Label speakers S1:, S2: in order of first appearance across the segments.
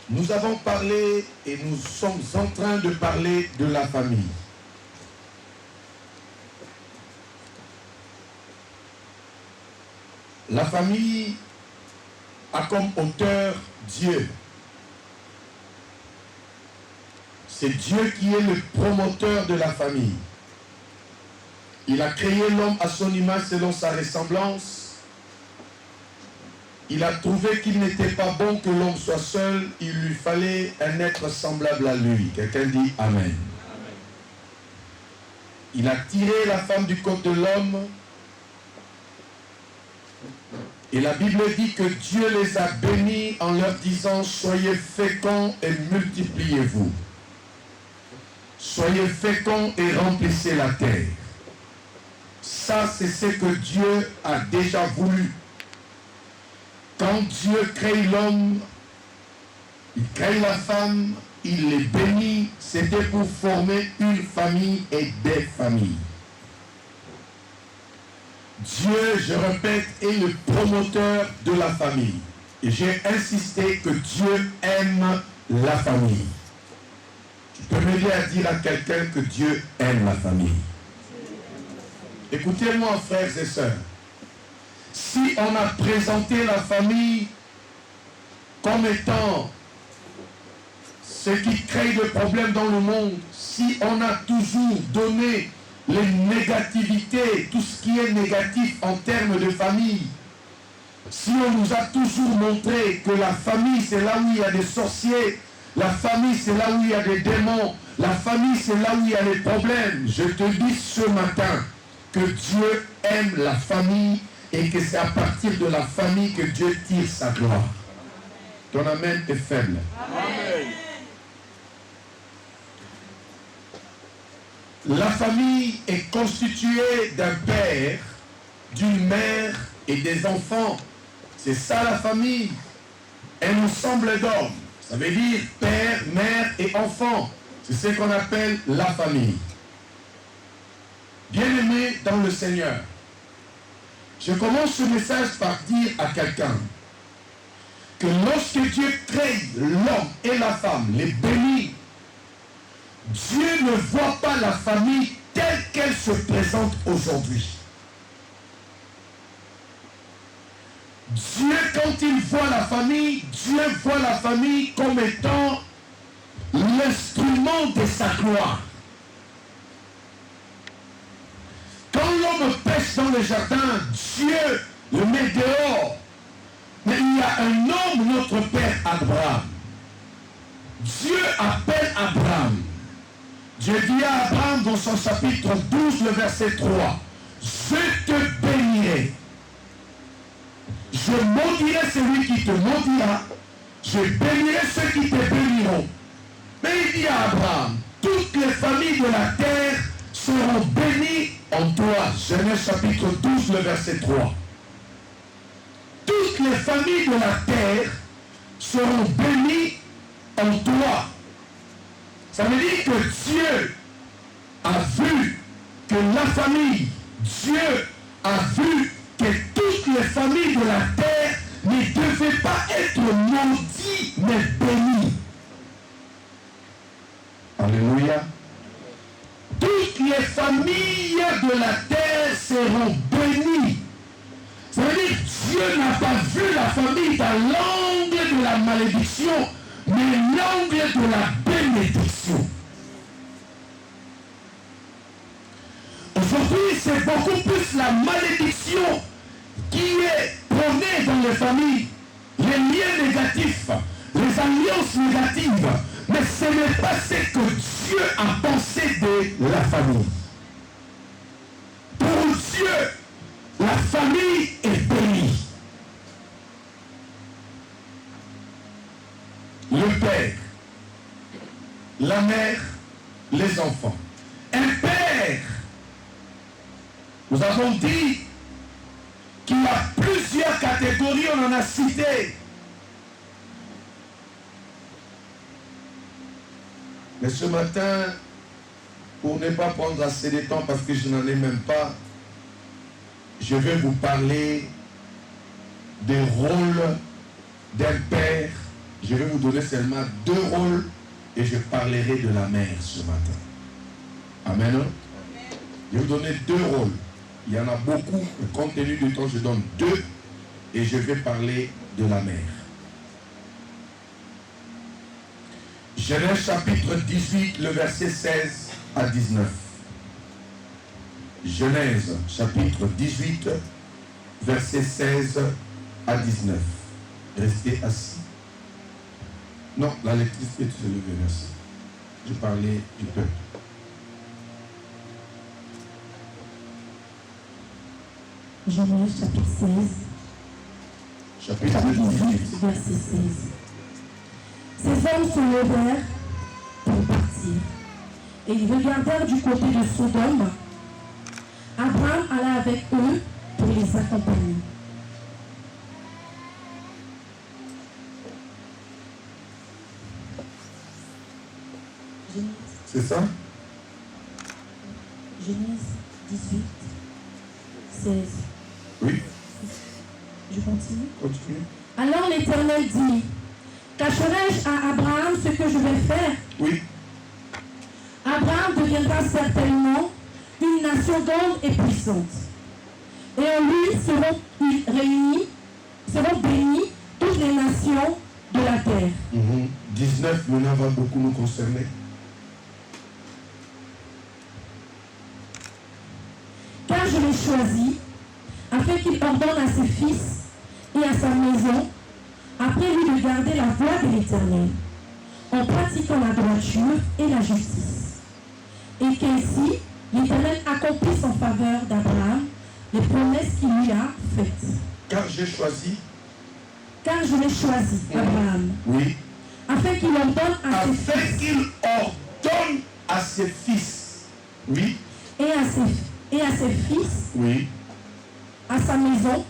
S1: Nous avons parlé et nous sommes en train de parler de la famille. La famille a comme auteur Dieu. C'est Dieu qui est le promoteur de la famille. Il a créé l'homme à son image selon sa ressemblance. Il a trouvé qu'il n'était pas bon que l'homme soit seul. Il lui fallait un être semblable à lui. Quelqu'un dit Amen. Amen. Il a tiré la femme du corps de l'homme. Et la Bible dit que Dieu les a bénis en leur disant « Soyez féconds et multipliez-vous. Soyez féconds et remplissez la terre. » Ça, c'est ce que Dieu a déjà voulu. Quand Dieu crée l'homme, il crée la femme, il les bénit, c'était pour former une famille et des familles. Dieu, je répète, est le promoteur de la famille. Et j'ai insisté que Dieu aime la famille. Tu peux m'aider à dire à quelqu'un que Dieu aime la famille. Écoutez-moi, frères et sœurs. Si on a présenté la famille comme étant ce qui crée des problèmes dans le monde, si on a toujours donné les négativités, tout ce qui est négatif en termes de famille, si on nous a toujours montré que la famille c'est là où il y a des sorciers, la famille c'est là où il y a des démons, la famille c'est là où il y a des problèmes, je te dis ce matin que Dieu aime la famille et que c'est à partir de la famille que Dieu tire sa gloire. Ton amen est faible. Amen. La famille est constituée d'un père, d'une mère et des enfants. C'est ça la famille. Un ensemble d'hommes. Ça veut dire père, mère et enfant. C'est ce qu'on appelle la famille. Bien-aimés dans le Seigneur, je commence ce message par dire à quelqu'un que lorsque Dieu crée l'homme et la femme, les bénit, Dieu ne voit pas la famille telle qu'elle se présente aujourd'hui. Dieu, quand il voit la famille, Dieu voit la famille comme étant l'instrument de sa gloire. Quand l'homme pêche dans le jardin, Dieu le met dehors. Mais il y a un homme, notre père Abraham. Dieu appelle Abraham. Dieu dit à Abraham dans son chapitre 12, le verset 3, « Je te bénirai. Je maudirai celui qui te maudira. Je bénirai ceux qui te béniront. » Mais il dit à Abraham, « Toutes les familles de la terre seront bénies en toi. » Genèse chapitre 12, le verset 3. Toutes les familles de la terre seront bénies en toi. Ça veut dire que Dieu a vu que la famille, Dieu a vu que toutes les familles de la terre ne devaient pas être maudites, mais bénies. Alléluia. Toutes les familles de la terre seront bénies. Ça veut dire que Dieu n'a pas vu la famille dans l'angle de la malédiction, mais l'angle de la bénédiction. Aujourd'hui, c'est beaucoup plus la malédiction qui est prônée dans les familles, les liens négatifs, les alliances négatives. Mais ce n'est pas ce que Dieu a pensé de la famille. Pour Dieu, la famille est bénie. Le père, la mère, les enfants. Un père, nous avons dit qu'il y a plusieurs catégories, on en a cité. Mais ce matin, pour ne pas prendre assez de temps parce que je n'en ai même pas, je vais vous parler des rôles d'un père, Je vais vous donner seulement 2 rôles et je parlerai de la mère ce matin. Amen. Je vais vous donner 2 rôles. Il y en a beaucoup, mais compte tenu du temps, je donne 2 et je vais parler de la mère. Genèse chapitre 18, le verset 16 à 19. Genèse chapitre 18, verset 16 à 19. Restez assis. Non, la lectrice peut se lever, merci. Je parlais du peuple.
S2: Genèse chapitre 16.
S1: Chapitre
S2: 18, verset 16. Ces hommes se levèrent pour partir, et ils regardèrent du côté de Sodome. Abraham alla avec eux pour les accompagner.
S1: C'est ça?
S2: Genèse 18, 16.
S1: Oui.
S2: Je continue.
S1: Continue.
S2: Alors l'Éternel dit, cacherai-je à Abraham ce que je vais faire?
S1: Oui.
S2: Abraham deviendra certainement une nation grande et puissante. Et en lui seront bénies toutes les nations de la terre.
S1: 19 maintenant va beaucoup nous concerner.
S2: Car je l'ai choisi, afin qu'il ordonne à ses fils et à sa maison, après lui de garder la voie de l'Éternel, en pratiquant la droiture et la justice. Et qu'ainsi, l'Éternel accomplisse en faveur d'Abraham les promesses qu'il lui a faites.
S1: Car j'ai choisi.
S2: Car je l'ai choisi, Abraham.
S1: Oui.
S2: Afin qu'il ordonne à ses
S1: Afin
S2: fils.
S1: qu'il ordonne à ses fils. Oui.
S2: Et à ses fils.
S1: Oui.
S2: À sa maison.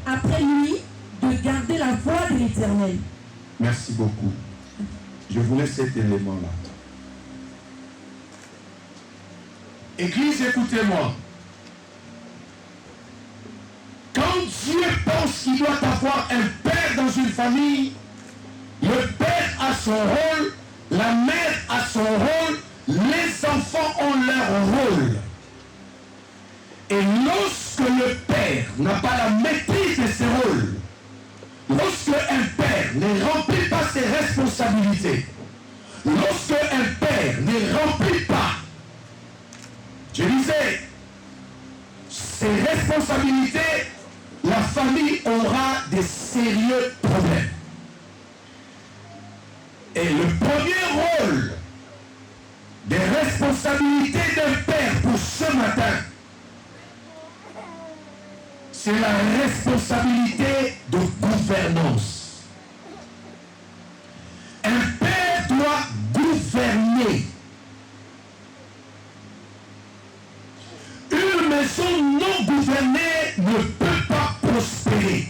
S2: Après lui, de garder la voie de l'Éternel.
S1: Merci beaucoup. Je voulais cet élément-là. Église, écoutez-moi. Quand Dieu pense qu'il doit avoir un père dans une famille, le père a son rôle, la mère a son rôle, les enfants ont leur rôle. Et lorsque le père n'a pas la maîtrise de ses rôles, lorsque un père ne remplit pas ses responsabilités, lorsque un père ne remplit pas, je disais, ses responsabilités, la famille aura des sérieux problèmes. Et le premier rôle des responsabilités d'un père pour ce matin, c'est la responsabilité de gouvernance. Un père doit gouverner. Une maison non gouvernée ne peut pas prospérer.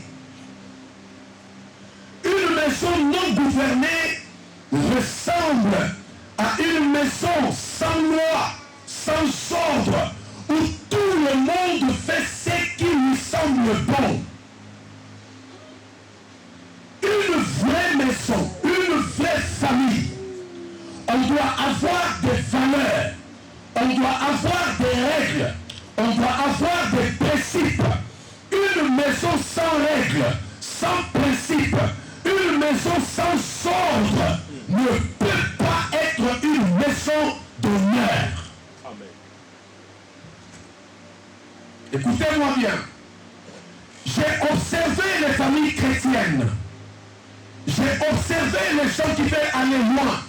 S1: Une maison non gouvernée ressemble à une maison sans loi, sans ordre, où tout le monde fait ce qui lui semble bon. Une vraie maison, une vraie famille, on doit avoir des valeurs, on doit avoir des règles, on doit avoir des principes. Une maison sans règles, sans principes, une maison sans ordre ne peut pas être une maison d'honneur. Écoutez-moi bien. J'ai observé les familles chrétiennes. J'ai observé les gens qui veulent aller loin.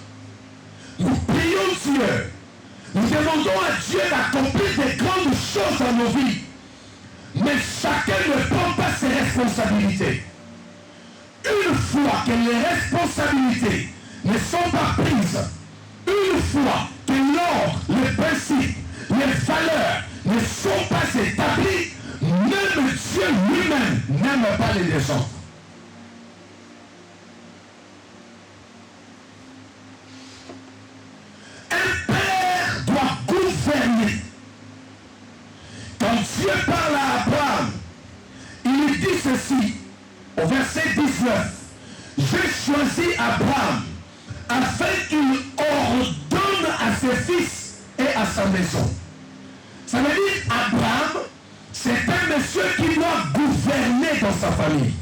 S1: Nous prions Dieu. Nous demandons à Dieu d'accomplir des grandes choses dans nos vies. Mais chacun ne prend pas ses responsabilités. Une fois que les responsabilités ne sont pas prises, une fois que l'ordre, les principes, les valeurs ne sont pas établis, même Dieu lui-même n'aime pas les désordres. Un père doit gouverner. Quand Dieu parle à Abraham, il lui dit ceci, au verset 19. j'ai choisi Abraham afin qu'il ordonne à ses fils et à sa maison. Ça veut dire Abraham, c'est un monsieur qui doit gouverner dans sa famille.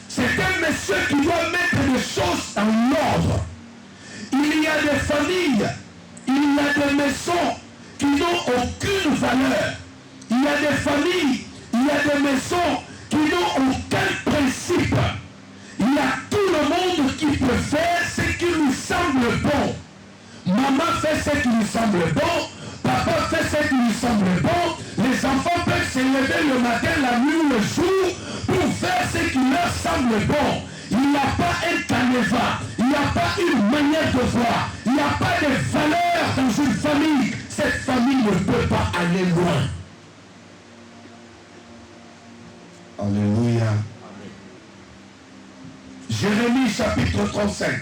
S1: C'est un monsieur qui doit mettre les choses en ordre. Il y a des familles, il y a des maisons qui n'ont aucune valeur. Il y a des familles, il y a des maisons qui n'ont aucun principe. Il y a tout le monde qui peut faire ce qui lui semble bon. Maman fait ce qui lui semble bon, papa fait ce qui lui semble bon. Les enfants peuvent se lever le matin, la nuit ou le jour pour faire ce qui leur semble bon. Il n'y a pas un canevas, il n'y a pas une manière de voir, il n'y a pas de valeur dans une famille. Cette famille ne peut pas aller loin. Alléluia. Jérémie chapitre 35.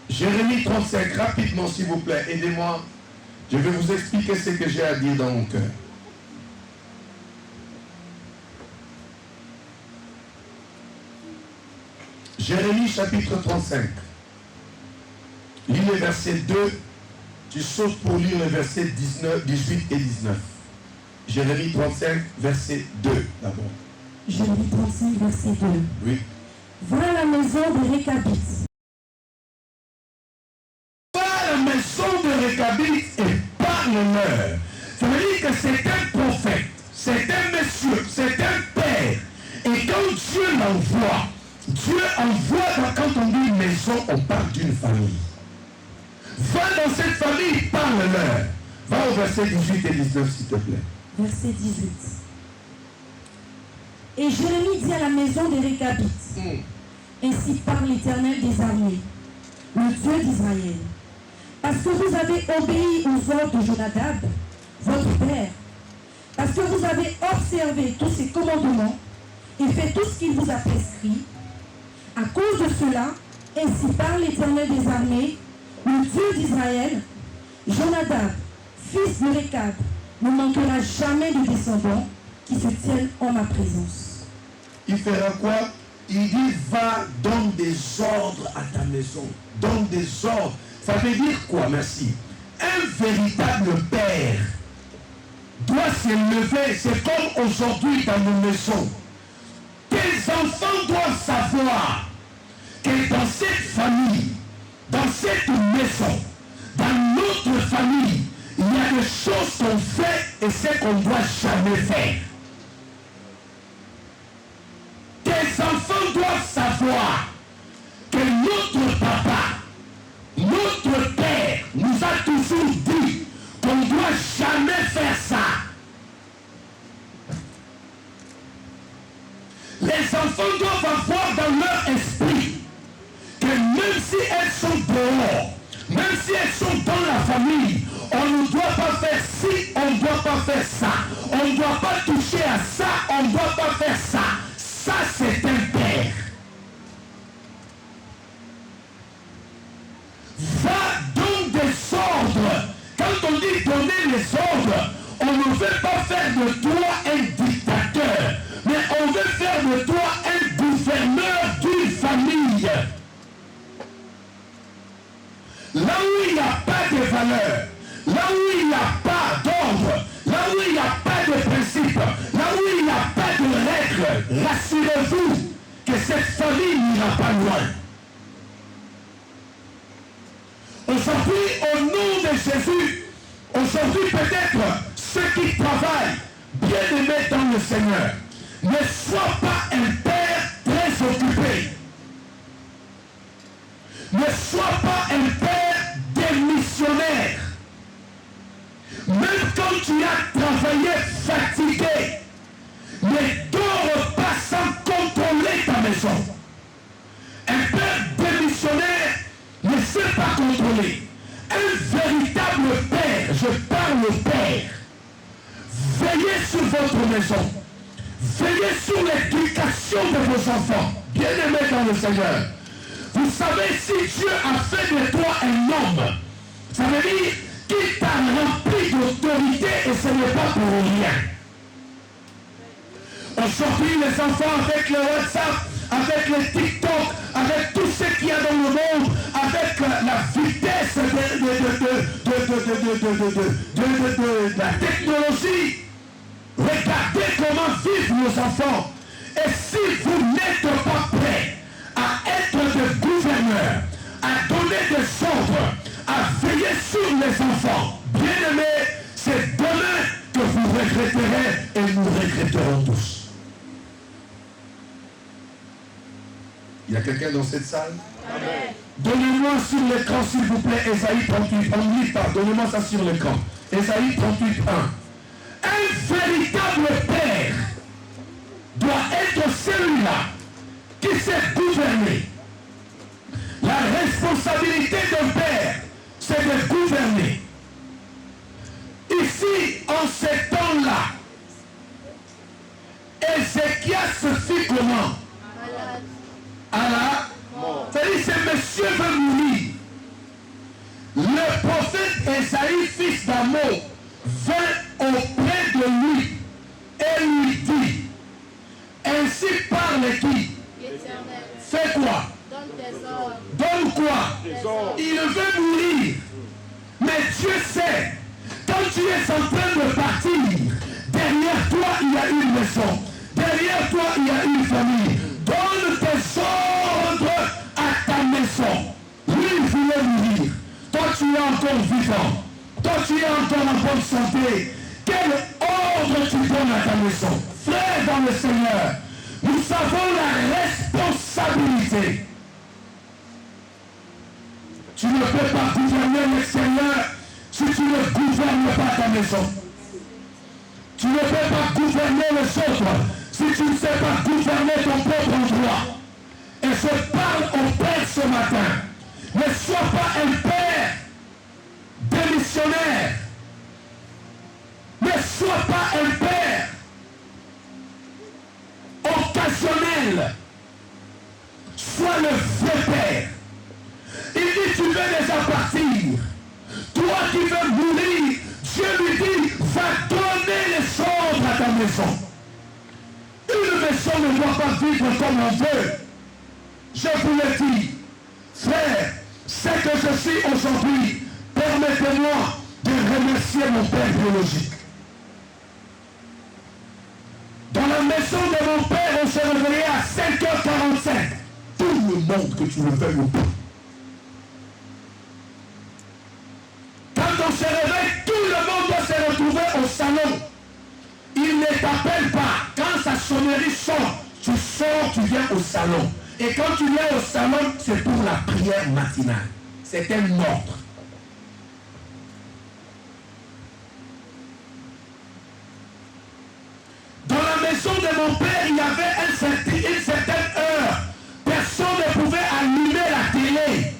S1: Jérémie 35, rapidement s'il vous plaît, aidez-moi. Je vais vous expliquer ce que j'ai à dire dans mon cœur. Jérémie chapitre 35. Lis le verset 2. Tu sautes pour lire le verset 19, 18 et 19. Jérémie 35, verset 2 d'abord.
S2: Jérémie 35, verset 2.
S1: Oui.
S2: Va à la maison de Réchabites.
S1: Va à la maison de Réchabites et parle-leur. Ça veut dire que c'est un prophète, c'est un monsieur, c'est un père. Et quand Dieu l'envoie, quand on dit maison, on parle d'une famille. Va dans cette famille, parle-leur. Va au verset 18 et 19, s'il te plaît.
S2: Verset 18. Et Jérémie dit à la maison des Réchabites, ainsi parle l'Éternel des armées, le Dieu d'Israël, parce que vous avez obéi aux ordres de Jonadab, votre père, parce que vous avez observé tous ses commandements et fait tout ce qu'il vous a prescrit, à cause de cela, ainsi parle l'Éternel des armées, le Dieu d'Israël, Jonadab, fils de Réchab, ne manquera jamais de descendants qui se tiennent en ma présence.
S1: Il fera quoi? Il dit, va, donne des ordres à ta maison. Donne des ordres. Ça veut dire quoi? Merci. Un véritable père doit se lever. C'est comme aujourd'hui dans nos maisons. Tes enfants doivent savoir que dans cette famille, dans cette maison, dans notre famille, il y a des choses qu'on fait et ce qu'on ne doit jamais faire. Tes enfants doivent savoir que notre papa, notre père nous a toujours dit qu'on ne doit jamais faire ça. Les enfants doivent avoir dans leur esprit que même si elles sont dehors, même si elles sont dans la famille, on ne doit pas faire ci, on ne doit pas faire ça. On ne doit pas toucher à ça, on ne doit pas faire ça. Ça, c'est un père. Va donc des ordres. Quand on dit donner les ordres, on ne veut pas faire de toi un dictateur, mais on veut faire de toi un gouverneur d'une famille. Là où il n'y a pas de valeur, là où il n'y a pas d'ordre, là où il n'y a pas de principe, là où il n'y a pas de règles, rassurez-vous que cette famille n'ira pas loin. Aujourd'hui, au nom de Jésus, aujourd'hui peut-être ceux qui travaillent bien aimés dans le Seigneur, ne soient pas un père très occupé. Ne sois pas un père démissionnaire. Même quand tu as travaillé fatigué, ne dors pas sans contrôler ta maison. Un père démissionnaire ne sait pas contrôler. Un véritable père, je parle au père, veillez sur votre maison. Veillez sur l'éducation de vos enfants. Bien aimés dans le Seigneur. Vous savez, si Dieu a fait de toi un homme, ça veut dire qu'il t'a rempli d'autorité et ce n'est pas pour rien. Aujourd'hui, les enfants, avec le WhatsApp, avec le TikTok, avec tout ce qu'il y a dans le monde, avec la vitesse de la technologie, regardez comment vivent nos enfants. Et si vous n'êtes pas prêts à être des gouverneurs, à donner des ordres, à veiller sur les enfants, bien aimés, c'est demain que vous regretterez et nous regretterons tous. Il y a quelqu'un dans cette salle? Amen. Donnez-moi sur l'écran, s'il vous plaît, Ésaïe 38. On ne lit pas, donnez-moi ça sur l'écran. Ésaïe 38, 1. Un véritable père doit être celui-là qui sait gouverner. La responsabilité d'un père, c'est de gouverner. Ici, en ces temps-là, Ézéchias se fit comment? À la mort. C'est-à-dire, ce monsieur veut mourir. Le prophète Ésaïe, fils d'Amos, vint auprès de lui et lui dit, ainsi parle qui? Fais quoi? Donne quoi? Il veut mourir. Mais Dieu sait, quand tu es en train de partir, derrière toi il y a une maison, derrière toi il y a une famille. Donne tes ordres à ta maison. Lui, il voulait mourir. Toi, tu es encore vivant. Toi, tu es encore en bonne santé. Quel ordre tu donnes à ta maison? Frère dans le Seigneur, nous avons la responsabilité. Tu ne peux pas gouverner l'extérieur si tu ne gouvernes pas ta maison. Tu ne peux pas gouverner les autres si tu ne sais pas gouverner ton propre endroit. Et je parle au Père ce matin. Ne sois pas un père démissionnaire. Ne sois pas un père occasionnel. Sois le vrai père. Il dit, tu veux déjà partir. Toi qui veux mourir, Dieu lui dit, va donner les ordres à ta maison. Une maison ne doit pas vivre comme on veut. Je vous le dis, frère, ce que je suis aujourd'hui, permettez-moi de remercier mon père biologique. Dans la maison de mon père, on se réveillait à 5h45. Tout le monde, que tu le veuilles ou pas. Quand on se réveille, tout le monde doit se retrouver au salon. Il ne t'appelle pas. Quand sa sonnerie sort, tu sors, tu viens au salon. Et quand tu viens au salon, c'est pour la prière matinale. C'est un ordre. Dans la maison de mon père, il y avait une certaine heure. Personne ne pouvait allumer la télé.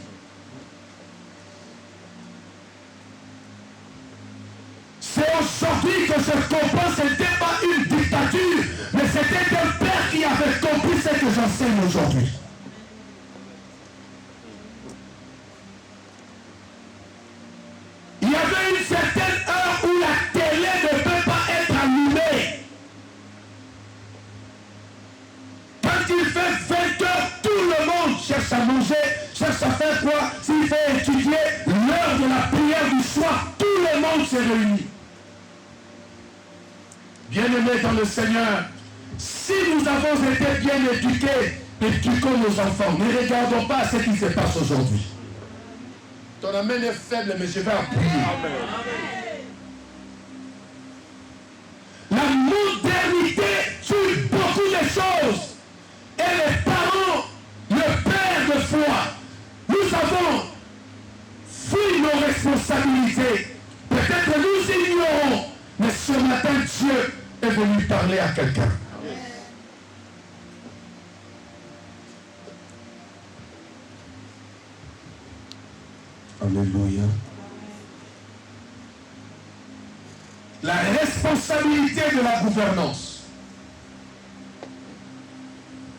S1: C'est aujourd'hui que je comprends, ce n'était pas une dictature, mais c'était un père qui avait compris ce que j'enseigne aujourd'hui. Il y avait une certaine heure où la télé ne peut pas être allumée. Quand il fait 20 heures, tout le monde cherche à manger, cherche à faire quoi? S'il fait étudier l'heure de la prière du soir, tout le monde se réunit. Bien-aimés dans le Seigneur, si nous avons été bien éduqués, éduquons nos enfants. Ne regardons pas ce qui se passe aujourd'hui. Ton amen est faible, mais je vais appuyer. La modernité tue beaucoup de choses. Et les parents, le père de foi, nous avons fui nos responsabilités. Peut-être nous ignorons, mais ce matin, Dieu est venu parler à quelqu'un. Alléluia. La responsabilité de la gouvernance.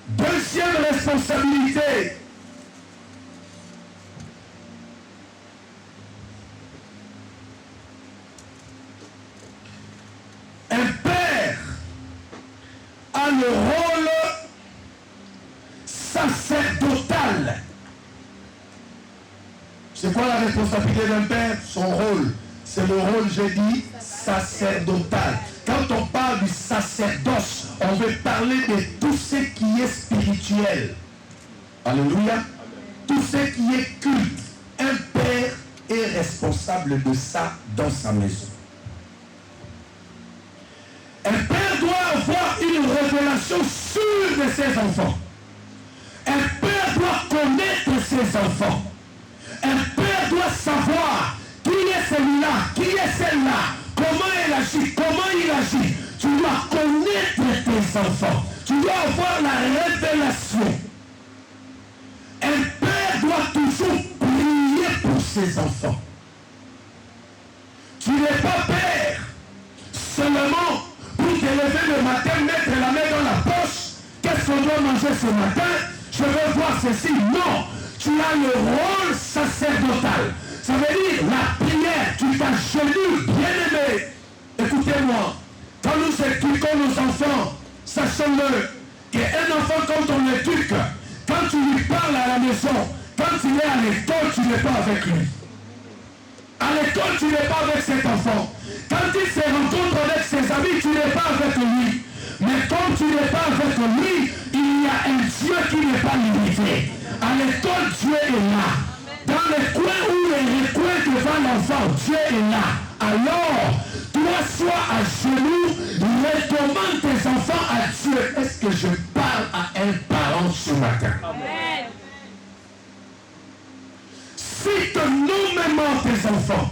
S1: Deuxième responsabilité. Un père a le sacerdotale. C'est quoi la responsabilité d'un père? Son rôle. C'est le rôle, j'ai dit, sacerdotal. Quand on parle du sacerdoce, on veut parler de tout ce qui est spirituel. Alléluia. Tout ce qui est culte. Un père est responsable de ça dans sa maison. Un père doit avoir une révélation sûre de ses enfants. Un père doit connaître ses enfants. Un père doit savoir qui est celui-là, qui est celle-là, comment elle agit, comment il agit. Tu dois connaître tes enfants. Tu dois avoir la révélation. Un père doit toujours prier pour ses enfants. Tu n'es pas père seulement pour te lever le matin, mettre la main dans la poche. Qu'est-ce qu'on doit manger ce matin? Je veux voir ceci. Non, tu as le rôle sacerdotal. Ça veut dire la prière. Tu t'agenouilles, bien-aimé. Écoutez-moi. Quand nous éduquons nos enfants, sachons-le, qu'un enfant, quand on l'éduque, quand tu lui parles à la maison, quand il est à l'école, tu n'es pas avec lui. À l'école, tu n'es pas avec cet enfant. Quand il se rencontre avec ses amis, tu n'es pas avec lui. Mais comme tu n'es pas avec lui, il y a un Dieu qui n'est pas limité. À l'école, Dieu est là. Dans les coins où les recoins devant l'enfant, Dieu est là. Alors, toi, sois à genoux, recommande tes enfants à Dieu. Est-ce que je parle à un parent ce matin? Amen. Cite nommément tes enfants.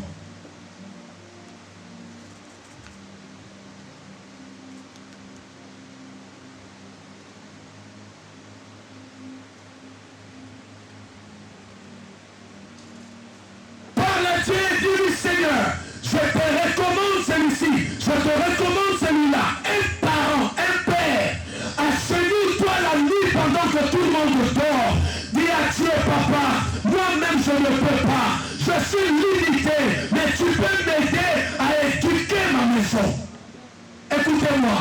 S1: Parle à Dieu et dis-lui, Seigneur, je te recommande celui-ci, je te recommande celui-là. Un parent, un père, agenouille-toi la nuit pendant que tout le monde dort. Dis à Dieu, papa, moi-même je ne peux pas. Je suis limité, mais tu peux m'aider à éduquer ma maison. Écoutez-moi,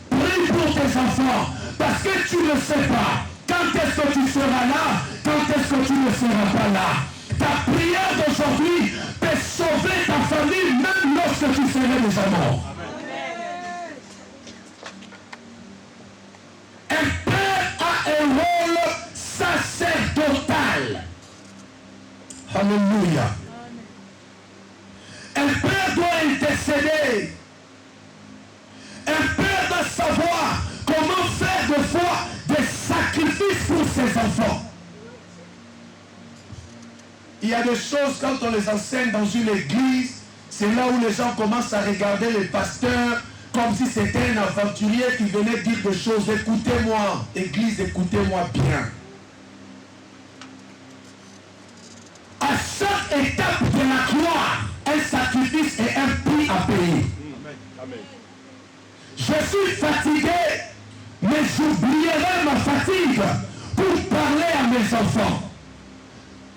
S1: prie pour tes enfants, parce que tu ne sais pas quand est-ce que tu seras là, quand est-ce que tu ne seras pas là. Ta prière d'aujourd'hui peut sauver ta famille, même lorsque tu serais déjà mort. Un père a un rôle sacerdotal. Alléluia. Un père doit intercéder. Un père doit savoir comment faire de foi des sacrifices pour ses enfants. Il y a des choses, quand on les enseigne dans une église, c'est là où les gens commencent à regarder les pasteurs comme si c'était un aventurier qui venait dire des choses. Écoutez-moi, église, écoutez-moi bien. À chaque étape de la gloire, un sacrifice et un prix à payer. Amen. Je suis fatigué, mais j'oublierai ma fatigue pour parler à mes enfants.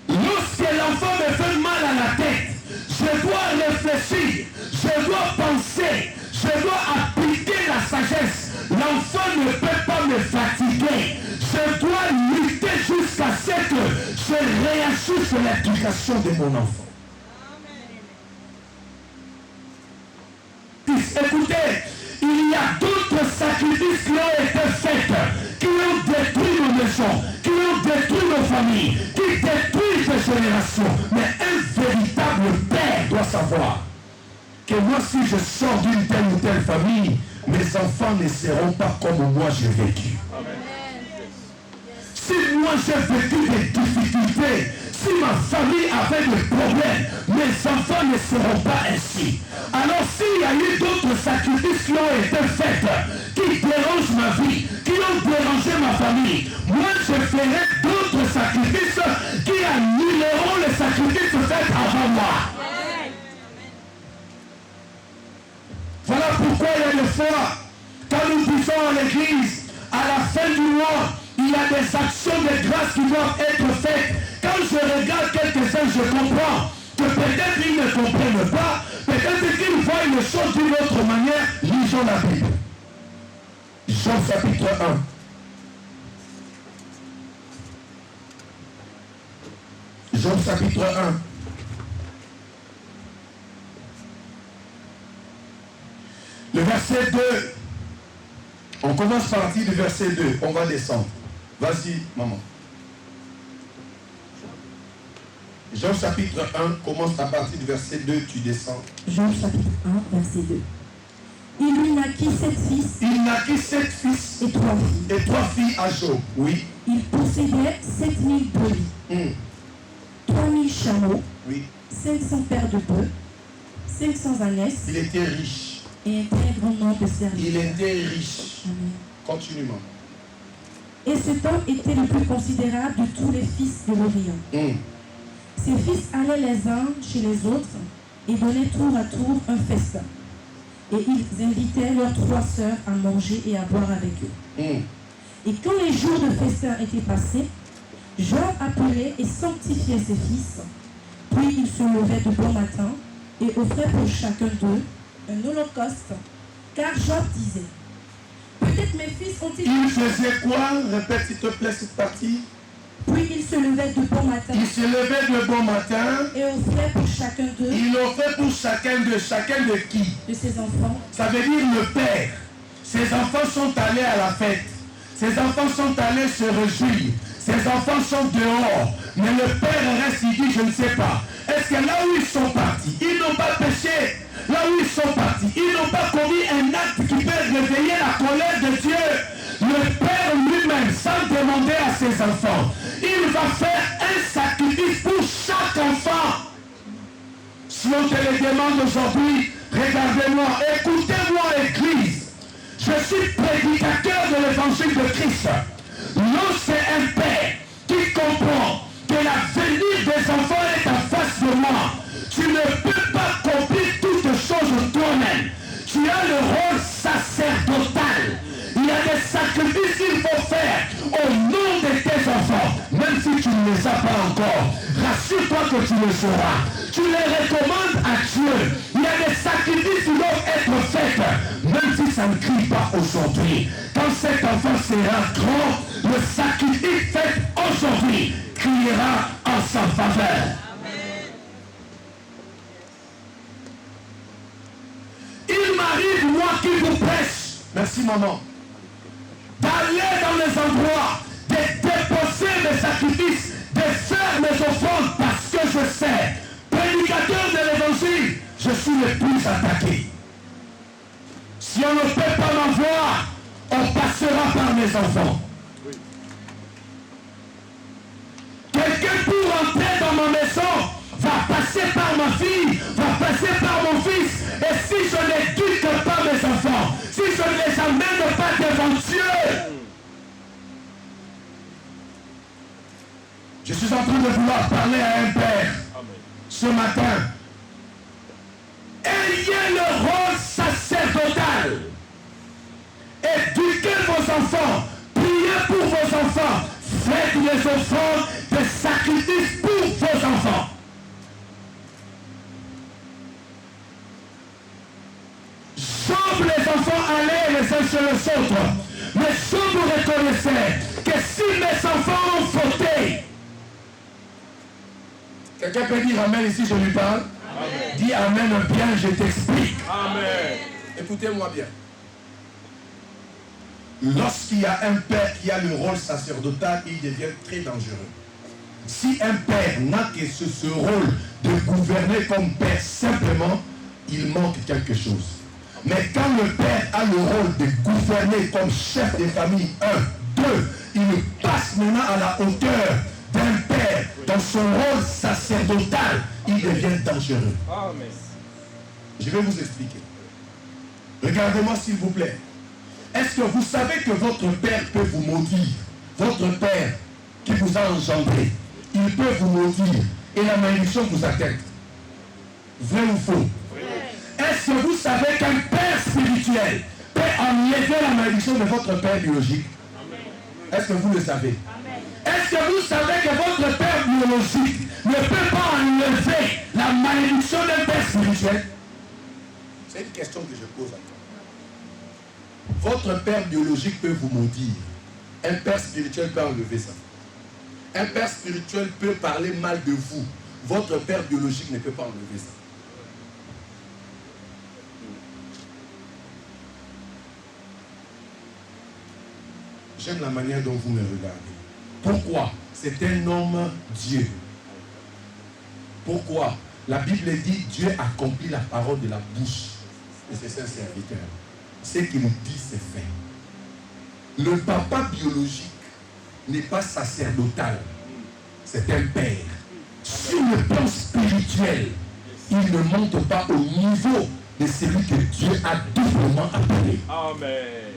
S1: Lorsque l'enfant me fait mal à la tête, je dois réfléchir, je dois penser, je dois appliquer la sagesse. L'enfant ne peut pas me fatiguer. Je dois lutter jusqu'à ce que je réagisse sur l'éducation de mon enfant. Écoutez, il y a d'autres sacrifices qui ont été faits, qui ont détruit nos maisons, qui ont détruit nos familles, qui détruisent les générations. Mais un véritable père doit savoir que moi, si je sors d'une telle ou telle famille, mes enfants ne seront pas comme moi j'ai vécu. Amen. Si moi j'ai vécu des difficultés, si ma famille avait des problèmes, mes enfants ne seront pas ainsi. Alors s'il y a eu d'autres sacrifices qui ont été faits, qui dérangent ma vie, qui ont dérangé ma famille, moi je ferai d'autres sacrifices qui annuleront les sacrifices faits avant moi. Voilà pourquoi il y a des fois, quand nous disons à l'église, à la fin du mois, il y a des actions de grâce qui doivent être faites. Quand je regarde quelques-uns, je comprends que peut-être ils ne comprennent pas, peut-être qu'ils voient les choses d'une autre manière. Lisons la Bible. Jean chapitre 1. Job chapitre 1. Le verset 2. On commence par partir du verset 2. On va descendre. Vas-y, maman. Job chapitre 1 commence à partir du verset 2. Tu descends.
S2: Job chapitre 1, verset 2. Il lui naquit 7 fils.
S1: Il naquit 7 fils
S2: et 3 filles.
S1: Et 3 filles à Job. Oui.
S2: Il possédait 7000 brebis. 3000 chameaux.
S1: Oui.
S2: 500 paires de bœufs. 500 ânesses.
S1: Il était riche.
S2: Et un très grand nombre de serviteurs.
S1: Il était riche.
S2: Amen.
S1: Continue, maman.
S2: Et cet homme était le plus considérable de tous les fils de l'Orient. Ses fils allaient les uns chez les autres et donnaient tour à tour un festin. Et ils invitaient leurs 3 sœurs à manger et à boire avec eux. Et quand les jours de festin étaient passés, Job appelait et sanctifiait ses fils. Puis il se levait de bon matin et offrait pour chacun d'eux un holocauste. Car Job disait, peut-être mes fils ont-ils...
S1: Il faisait quoi? Répète s'il te plaît cette partie.
S2: Puis il se levait de bon matin.
S1: Il se levait de bon matin.
S2: Et offrait pour chacun d'eux.
S1: Il offrait pour chacun de qui?
S2: De ses enfants.
S1: Ça veut dire le père. Ses enfants sont allés à la fête. Ses enfants sont allés se réjouir. Ses enfants sont dehors. Mais le père reste, il dit, je ne sais pas. Est-ce que là où ils sont partis, ils n'ont pas péché? Là où ils sont partis, ils n'ont pas commis un acte qui peut réveiller la colère de Dieu. Le père lui-même, sans demander à ses enfants, il va faire un sacrifice pour chaque enfant. Si on te le demande aujourd'hui, regardez-moi, écoutez-moi Église. Je suis prédicateur de l'évangile de Christ. Lorsque un père qui comprend que l'avenir des enfants est en face de moi, tu ne peux pas accomplir toutes choses toi-même. Tu as le rôle sacerdotal. Il y a des sacrifices qu'il faut faire au nom de tes enfants. Même si tu ne les as pas encore, rassure-toi que tu le sauras. Tu les recommandes à Dieu. Il y a des sacrifices qui doivent être faits, même si ça ne crie pas aujourd'hui. Quand cet enfant sera grand, le sacrifice fait aujourd'hui criera en sa faveur. Il m'arrive, moi qui vous prêche, merci maman, d'aller dans les endroits, de déposer mes sacrifices, de faire mes offrandes parce que je sais, prédicateur de l'évangile, je suis le plus attaqué. Si on ne peut pas m'avoir, on passera par mes enfants. Quelqu'un pour entrer dans ma maison va passer par ma fille, va passer par mon fils. Et si je n'éduque pas mes enfants, si je ne les amène pas devant Dieu, je suis en train de vouloir parler à un père ce matin. Ayez le rôle sacerdotal. Éduquez vos enfants, priez pour vos enfants, faites les offrandes, des sacrifices pour vos enfants. Sauf les enfants allaient les uns sur les autres. Mais si vous reconnaissez que si mes enfants ont fauté, quelqu'un peut dire Amen ici, je lui parle. Amen. Dis Amen bien, je t'explique. Amen. Écoutez-moi bien. Lorsqu'il y a un père qui a le rôle sacerdotal, il devient très dangereux. Si un père n'a que ce rôle de gouverner comme père, simplement, il manque quelque chose. Mais quand le père a le rôle de gouverner comme chef de famille, 1, 2, il passe maintenant à la hauteur d'un père dans son rôle sacerdotal, il devient dangereux. Amen. Je vais vous expliquer. Regardez-moi s'il vous plaît. Est-ce que vous savez que votre père peut vous maudire? Votre père qui vous a engendré, il peut vous maudire et la malédiction vous atteint. Vrai ou faux? Est-ce que vous savez qu'un père spirituel peut enlever la malédiction de votre père biologique? Est-ce que vous le savez? Est-ce que vous savez que votre père biologique ne peut pas enlever la malédiction d'un père spirituel? C'est une question que je pose à toi. Votre père biologique peut vous maudire. Un père spirituel peut enlever ça. Un père spirituel peut parler mal de vous. Votre père biologique ne peut pas enlever ça. J'aime la manière dont vous me regardez. Pourquoi? C'est un homme Dieu. Pourquoi? La Bible dit Dieu accomplit la parole de la bouche de ses saints serviteurs. Ce qu'il dit, c'est fait. Le papa biologique n'est pas sacerdotal. C'est un père. Sur le plan spirituel, il ne monte pas au niveau de celui que Dieu a doublement appelé.
S3: Amen.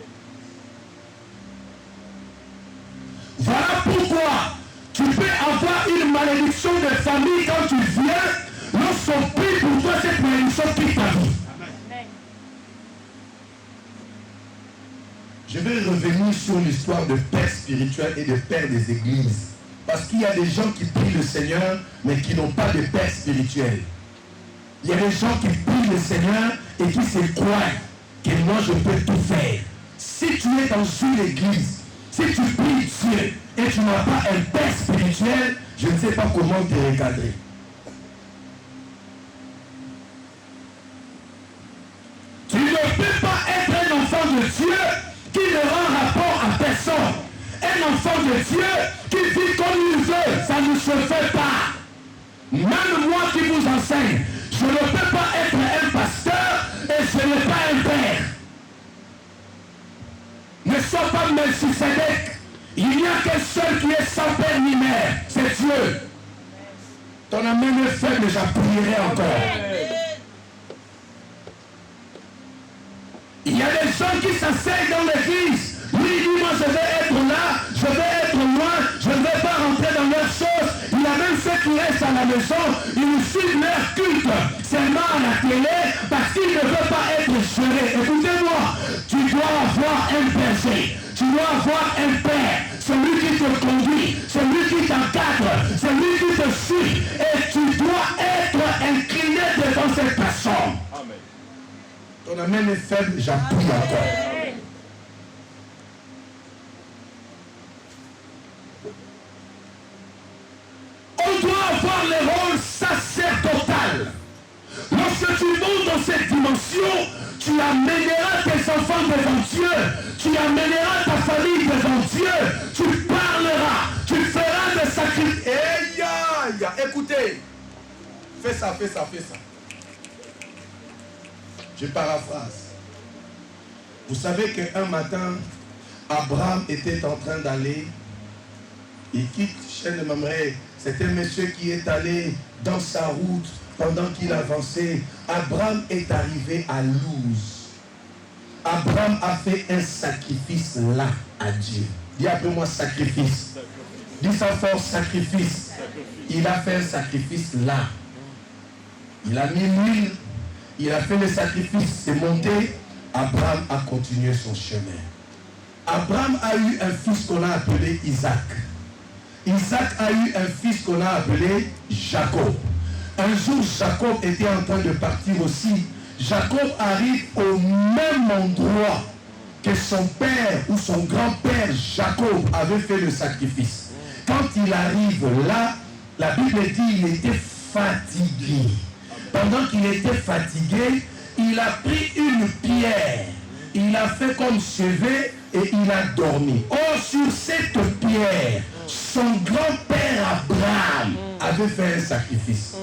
S1: Voilà pourquoi tu peux avoir une malédiction de famille quand tu viens. Lorsqu'on prie pour toi, cette malédiction quitte ta vie. Je vais revenir sur l'histoire de pères spirituels et de pères des églises. Parce qu'il y a des gens qui prient le Seigneur, mais qui n'ont pas de père spirituel. Il y a des gens qui prient le Seigneur et qui se croient que moi je peux tout faire. Si tu es dans une église, si tu pries Dieu et tu n'as pas un père spirituel, je ne sais pas comment te recadrer. Tu ne peux pas être un enfant de Dieu qui ne rend rapport à personne. Un enfant de Dieu qui vit comme il veut, ça ne se fait pas. Même moi qui vous enseigne, je ne peux pas être un pasteur et je n'ai pas un père. Ne sois pas Melchisedec. Il n'y a qu'un seul qui est sans père ni mère, c'est Dieu. Ton amen est faible, j'appuierai encore. Il y a des gens qui s'asseyent dans l'église. Lui, il dit, moi je vais être là, je vais être loin, je ne vais pas rentrer dans leurs choses. Il y a même ceux qui restent à la maison, ils suivent leur culte seulement à la télé parce qu'ils ne veulent pas être gérés. Écoutez-moi, tu dois avoir un berger, tu dois avoir un père, celui qui te conduit, celui qui t'encadre, celui qui te suit, et tu dois être incliné devant cette personne.
S3: Amen.
S1: Ton amen est faible, j'appuie encore. On doit avoir le rôle sacerdotal. Lorsque tu montes dans cette dimension, tu amèneras tes enfants devant Dieu, tu amèneras ta famille devant Dieu, tu parleras, tu feras des sacrifices. Écoutez, fais ça, fais ça, fais ça. Je paraphrase. Vous savez qu'un matin, Abraham était en train d'aller, il quitte Chêne de Mamré. C'est un monsieur qui est allé dans sa route pendant qu'il avançait. Abraham est arrivé à Luz. Abraham a fait un sacrifice là à Dieu. Dis après moi sacrifice. Dis ça fort, sacrifice. Il a fait un sacrifice là. Il a mis l'huile. Il a fait le sacrifice, c'est monté. Abraham a continué son chemin. Abraham a eu un fils qu'on a appelé Isaac. Isaac a eu un fils qu'on a appelé Jacob. Un jour, Jacob était en train de partir aussi. Jacob arrive au même endroit que son père ou son grand-père Jacob avait fait le sacrifice. Quand il arrive là, la Bible dit qu'il était fatigué. Pendant qu'il était fatigué, il a pris une pierre, il a fait comme chevet et il a dormi. Or, sur cette pierre, son grand-père Abraham avait fait un sacrifice.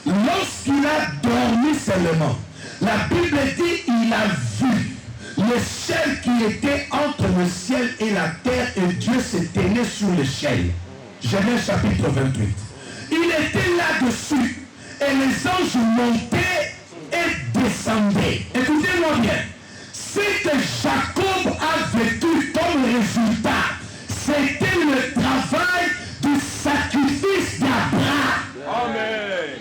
S1: Lorsqu'il a dormi seulement, la Bible dit qu'il a vu le ciel qui était entre le ciel et la terre et Dieu se tenait sur le ciel. Genèse chapitre 28. Il était là-dessus. Et les anges montaient et descendaient. Écoutez-moi bien. Ce que Jacob a vécu comme résultat, c'était le travail du sacrifice d'Abraham.
S3: Amen.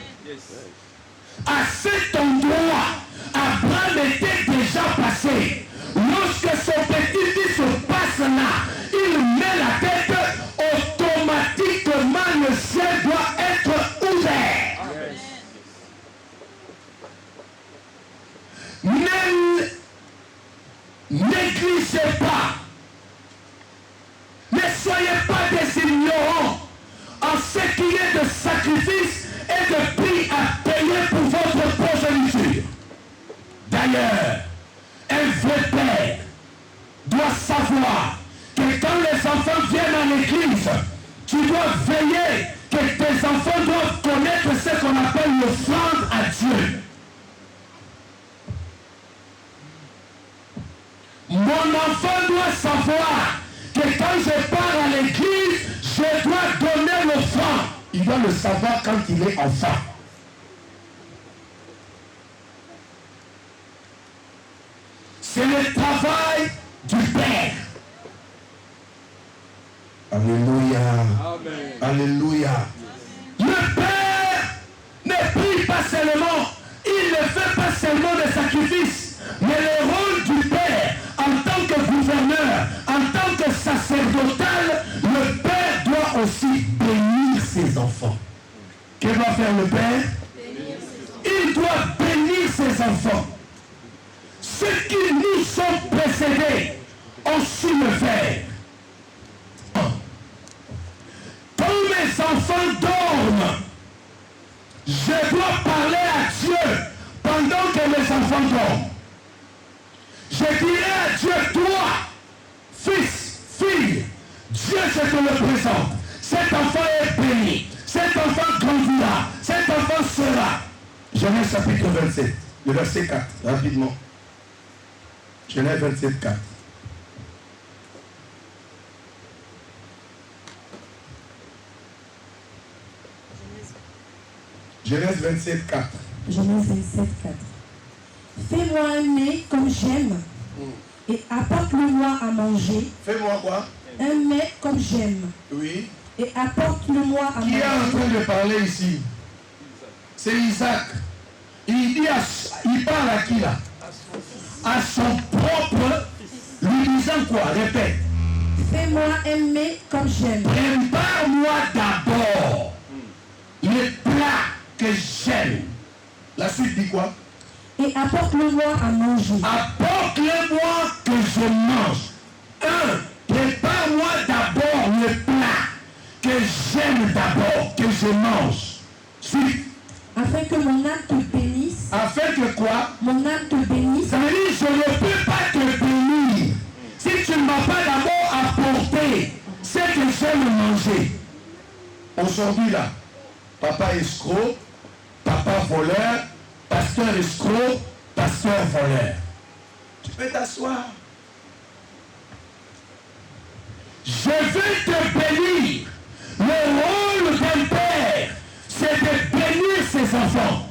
S1: À cet endroit, Abraham était déjà passé. Lorsque son petit-fils passe là, il met la tête, automatiquement le ciel doit être ouvert. Ne négligez pas. Ne soyez pas des D'ailleurs, un vrai père doit savoir que quand les enfants viennent à l'église, tu dois veiller que tes enfants doivent connaître ce qu'on appelle l'offrande à Dieu. Mon enfant doit savoir que quand je pars à l'église, je dois donner l'offrande. Il doit le savoir quand il est enfant. C'est le travail du Père. Alléluia.
S3: Amen.
S1: Alléluia. Le Père ne prie pas seulement, il ne fait pas seulement des sacrifices, mais le rôle du Père en tant que gouverneur, en tant que sacerdotal, le Père doit aussi bénir ses enfants. Que doit faire le Père? Il doit bénir ses enfants. Ceux qui nous sont précédés ont su le faire. Quand mes enfants dorment, je dois parler à Dieu pendant que mes enfants dorment. Je dirai à Dieu, toi, fils, fille, Dieu, je te le présente. Cet enfant est béni. Cet enfant grandira. Cet enfant sera. Genèse chapitre 27, le verset 4, rapidement. Genèse 27, 4. Genèse 27, 4.
S2: Genèse 27, 4. Fais-moi un mets comme j'aime et apporte-le-moi à manger.
S1: Fais-moi quoi?
S2: Un mets comme j'aime
S1: Oui.
S2: et apporte-le-moi à
S1: Qui
S2: manger.
S1: est en train de parler ici? C'est Isaac. Il dit il parle à qui là? À son propre, lui disant quoi? Répète.
S2: Fais-moi un mets comme j'aime.
S1: Prépare-moi d'abord les plats que j'aime. La suite dit quoi?
S2: Et apporte-le-moi à manger.
S1: Apporte-le-moi que je mange. Prépare-moi d'abord les plats que j'aime d'abord, que je mange. Suite.
S2: Afin que mon âme te bénisse.
S1: Afin que quoi?
S2: Mon âme te bénisse.
S1: Ça veut dire je ne peux pas te bénir si tu ne m'as pas d'abord apporté ce que j'aime manger. Aujourd'hui là, papa escroc, papa voleur, pasteur escroc, pasteur voleur. Tu peux t'asseoir. Je veux te bénir. Le rôle d'un père, c'est de bénir ses enfants.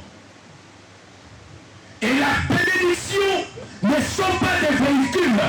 S1: Et la bénédiction ne sont pas des véhicules.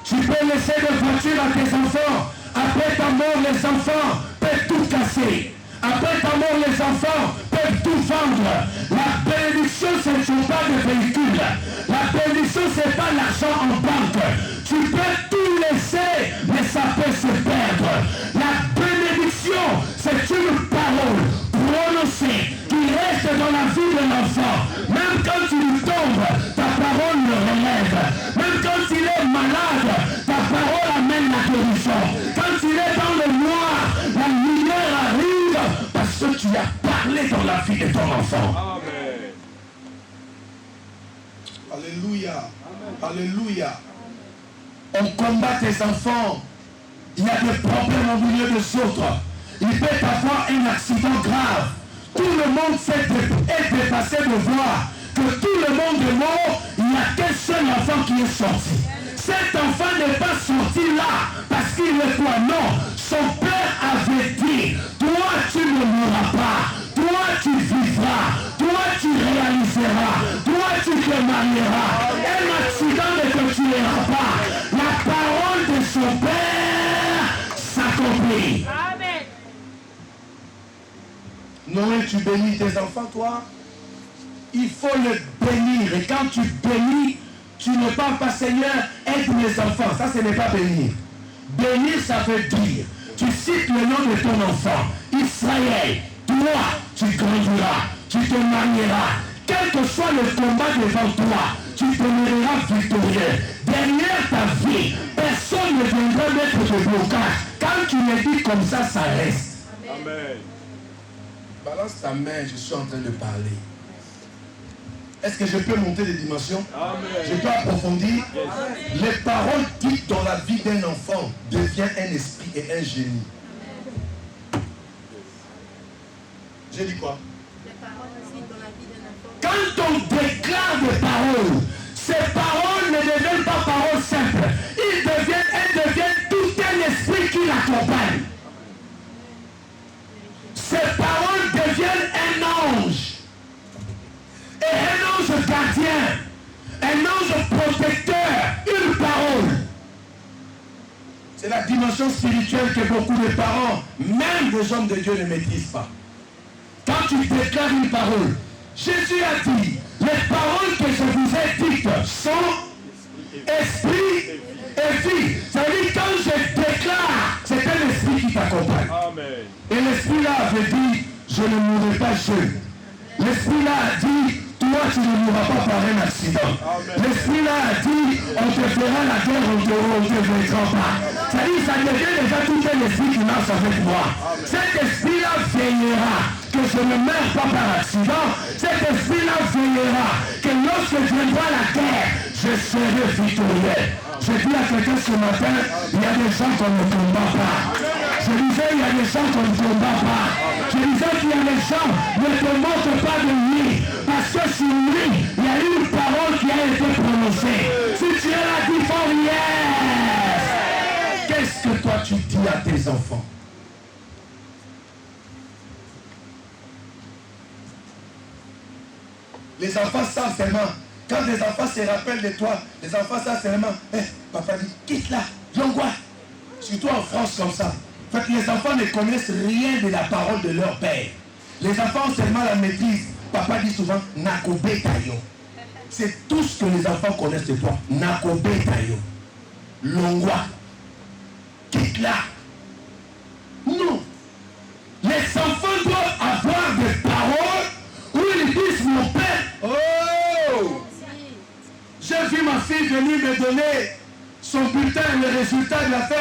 S1: Tu peux laisser des voitures à tes enfants. Après ta mort, les enfants peuvent tout casser. Après ta mort, les enfants peuvent tout vendre. La bénédiction, ce ne sont pas des véhicules. La bénédiction, ce n'est pas l'argent en banque. Tu peux tout laisser, mais ça peut se perdre. La bénédiction, c'est une parole prononcée qui reste dans la vie de l'enfant. Même quand il tombe, ta parole le relève. Même quand il est malade, ta parole amène la guérison. Quand il est dans le noir, la lumière arrive parce que tu as parlé dans la vie de ton enfant.
S3: Amen.
S1: Alléluia. Alléluia. On combat tes enfants. Il y a des problèmes au milieu des autres. Il peut y avoir un accident grave. Tout le monde est dépassé de voir que tout le monde est mort. Il n'y a qu'un seul enfant qui est sorti. Cet enfant n'est pas sorti là parce qu'il est toi. Non. Son père avait dit, toi tu ne mourras pas. Toi tu vivras. Toi tu réaliseras. Toi tu te marieras. Un accident ne te tuera pas. La parole de son père s'accomplit.
S4: Amen.
S1: Noé, tu bénis tes enfants, toi? Il faut les bénir. Et quand tu bénis, tu ne parles pas, Seigneur, aide mes enfants. Ça, ce n'est pas bénir. Bénir, ça veut dire, tu cites le nom de ton enfant. Israël, toi, tu grandiras, tu te marieras. Quel que soit le combat devant toi, tu te mèneras victorieux. Derrière ta vie, personne ne viendra mettre de blocage. Quand tu le dis comme ça, ça reste.
S3: Amen.
S1: Balance ta main, je suis en train de parler. Est-ce que je peux monter des dimensions?
S3: Amen.
S1: Je peux approfondir?
S3: Yes.
S1: Les paroles dites dans la vie d'un enfant deviennent un esprit et un génie. J'ai dit quoi? Quand on déclare des paroles, ces paroles ne deviennent pas paroles simples. Elles deviennent tout un esprit qui l'accompagne. Ces paroles deviennent un ange. Et un ange gardien, un ange protecteur, une parole. C'est la dimension spirituelle que beaucoup de parents, même des hommes de Dieu, ne maîtrisent pas. Quand tu déclares une parole, Jésus a dit, les paroles que je vous ai dites sont esprit et vie. Ça veut dire quand je déclare, c'est un esprit qui t'accompagne.
S3: Amen.
S1: Et l'esprit là avait dit, je ne mourrai pas jeune. L'esprit là a dit, toi tu ne mourras pas par un accident. L'esprit là a dit, on te fera la guerre, on te vaincra pas. Ça dit, ça devient déjà tout un esprit qui marche avec moi. Cet esprit là veillera que je ne meurs pas par accident. Cet esprit là veillera que lorsque viendra la guerre, je serai victorieux. Je dis à quelqu'un ce matin, il y a des gens qu'on ne combat pas. Je disais, il y a des gens qu'on ne combat pas. Je disais qu'il y a des gens qui ne te moquent pas de lui. Parce que sur lui, il y a une parole qui a été prononcée. Si tu es là, dis fort yes. Qu'est-ce que toi tu dis à tes enfants? Les enfants savent seulement. Quand les enfants se rappellent de toi, les enfants savent seulement. Papa dit, quitte là, Yongwa. Surtout en France comme ça. Fait que les enfants ne connaissent rien de la parole de leur père. Les enfants ont seulement la maîtrise. Papa dit souvent, Nakobe Tayo. C'est tout ce que les enfants connaissent de toi. Nakobe Tayo. Longwa. Quitte là. Non. Les enfants doivent avoir des paroles où ils disent, mon père, oh, j'ai vu ma fille venir me donner son bulletin, le résultat de la fin.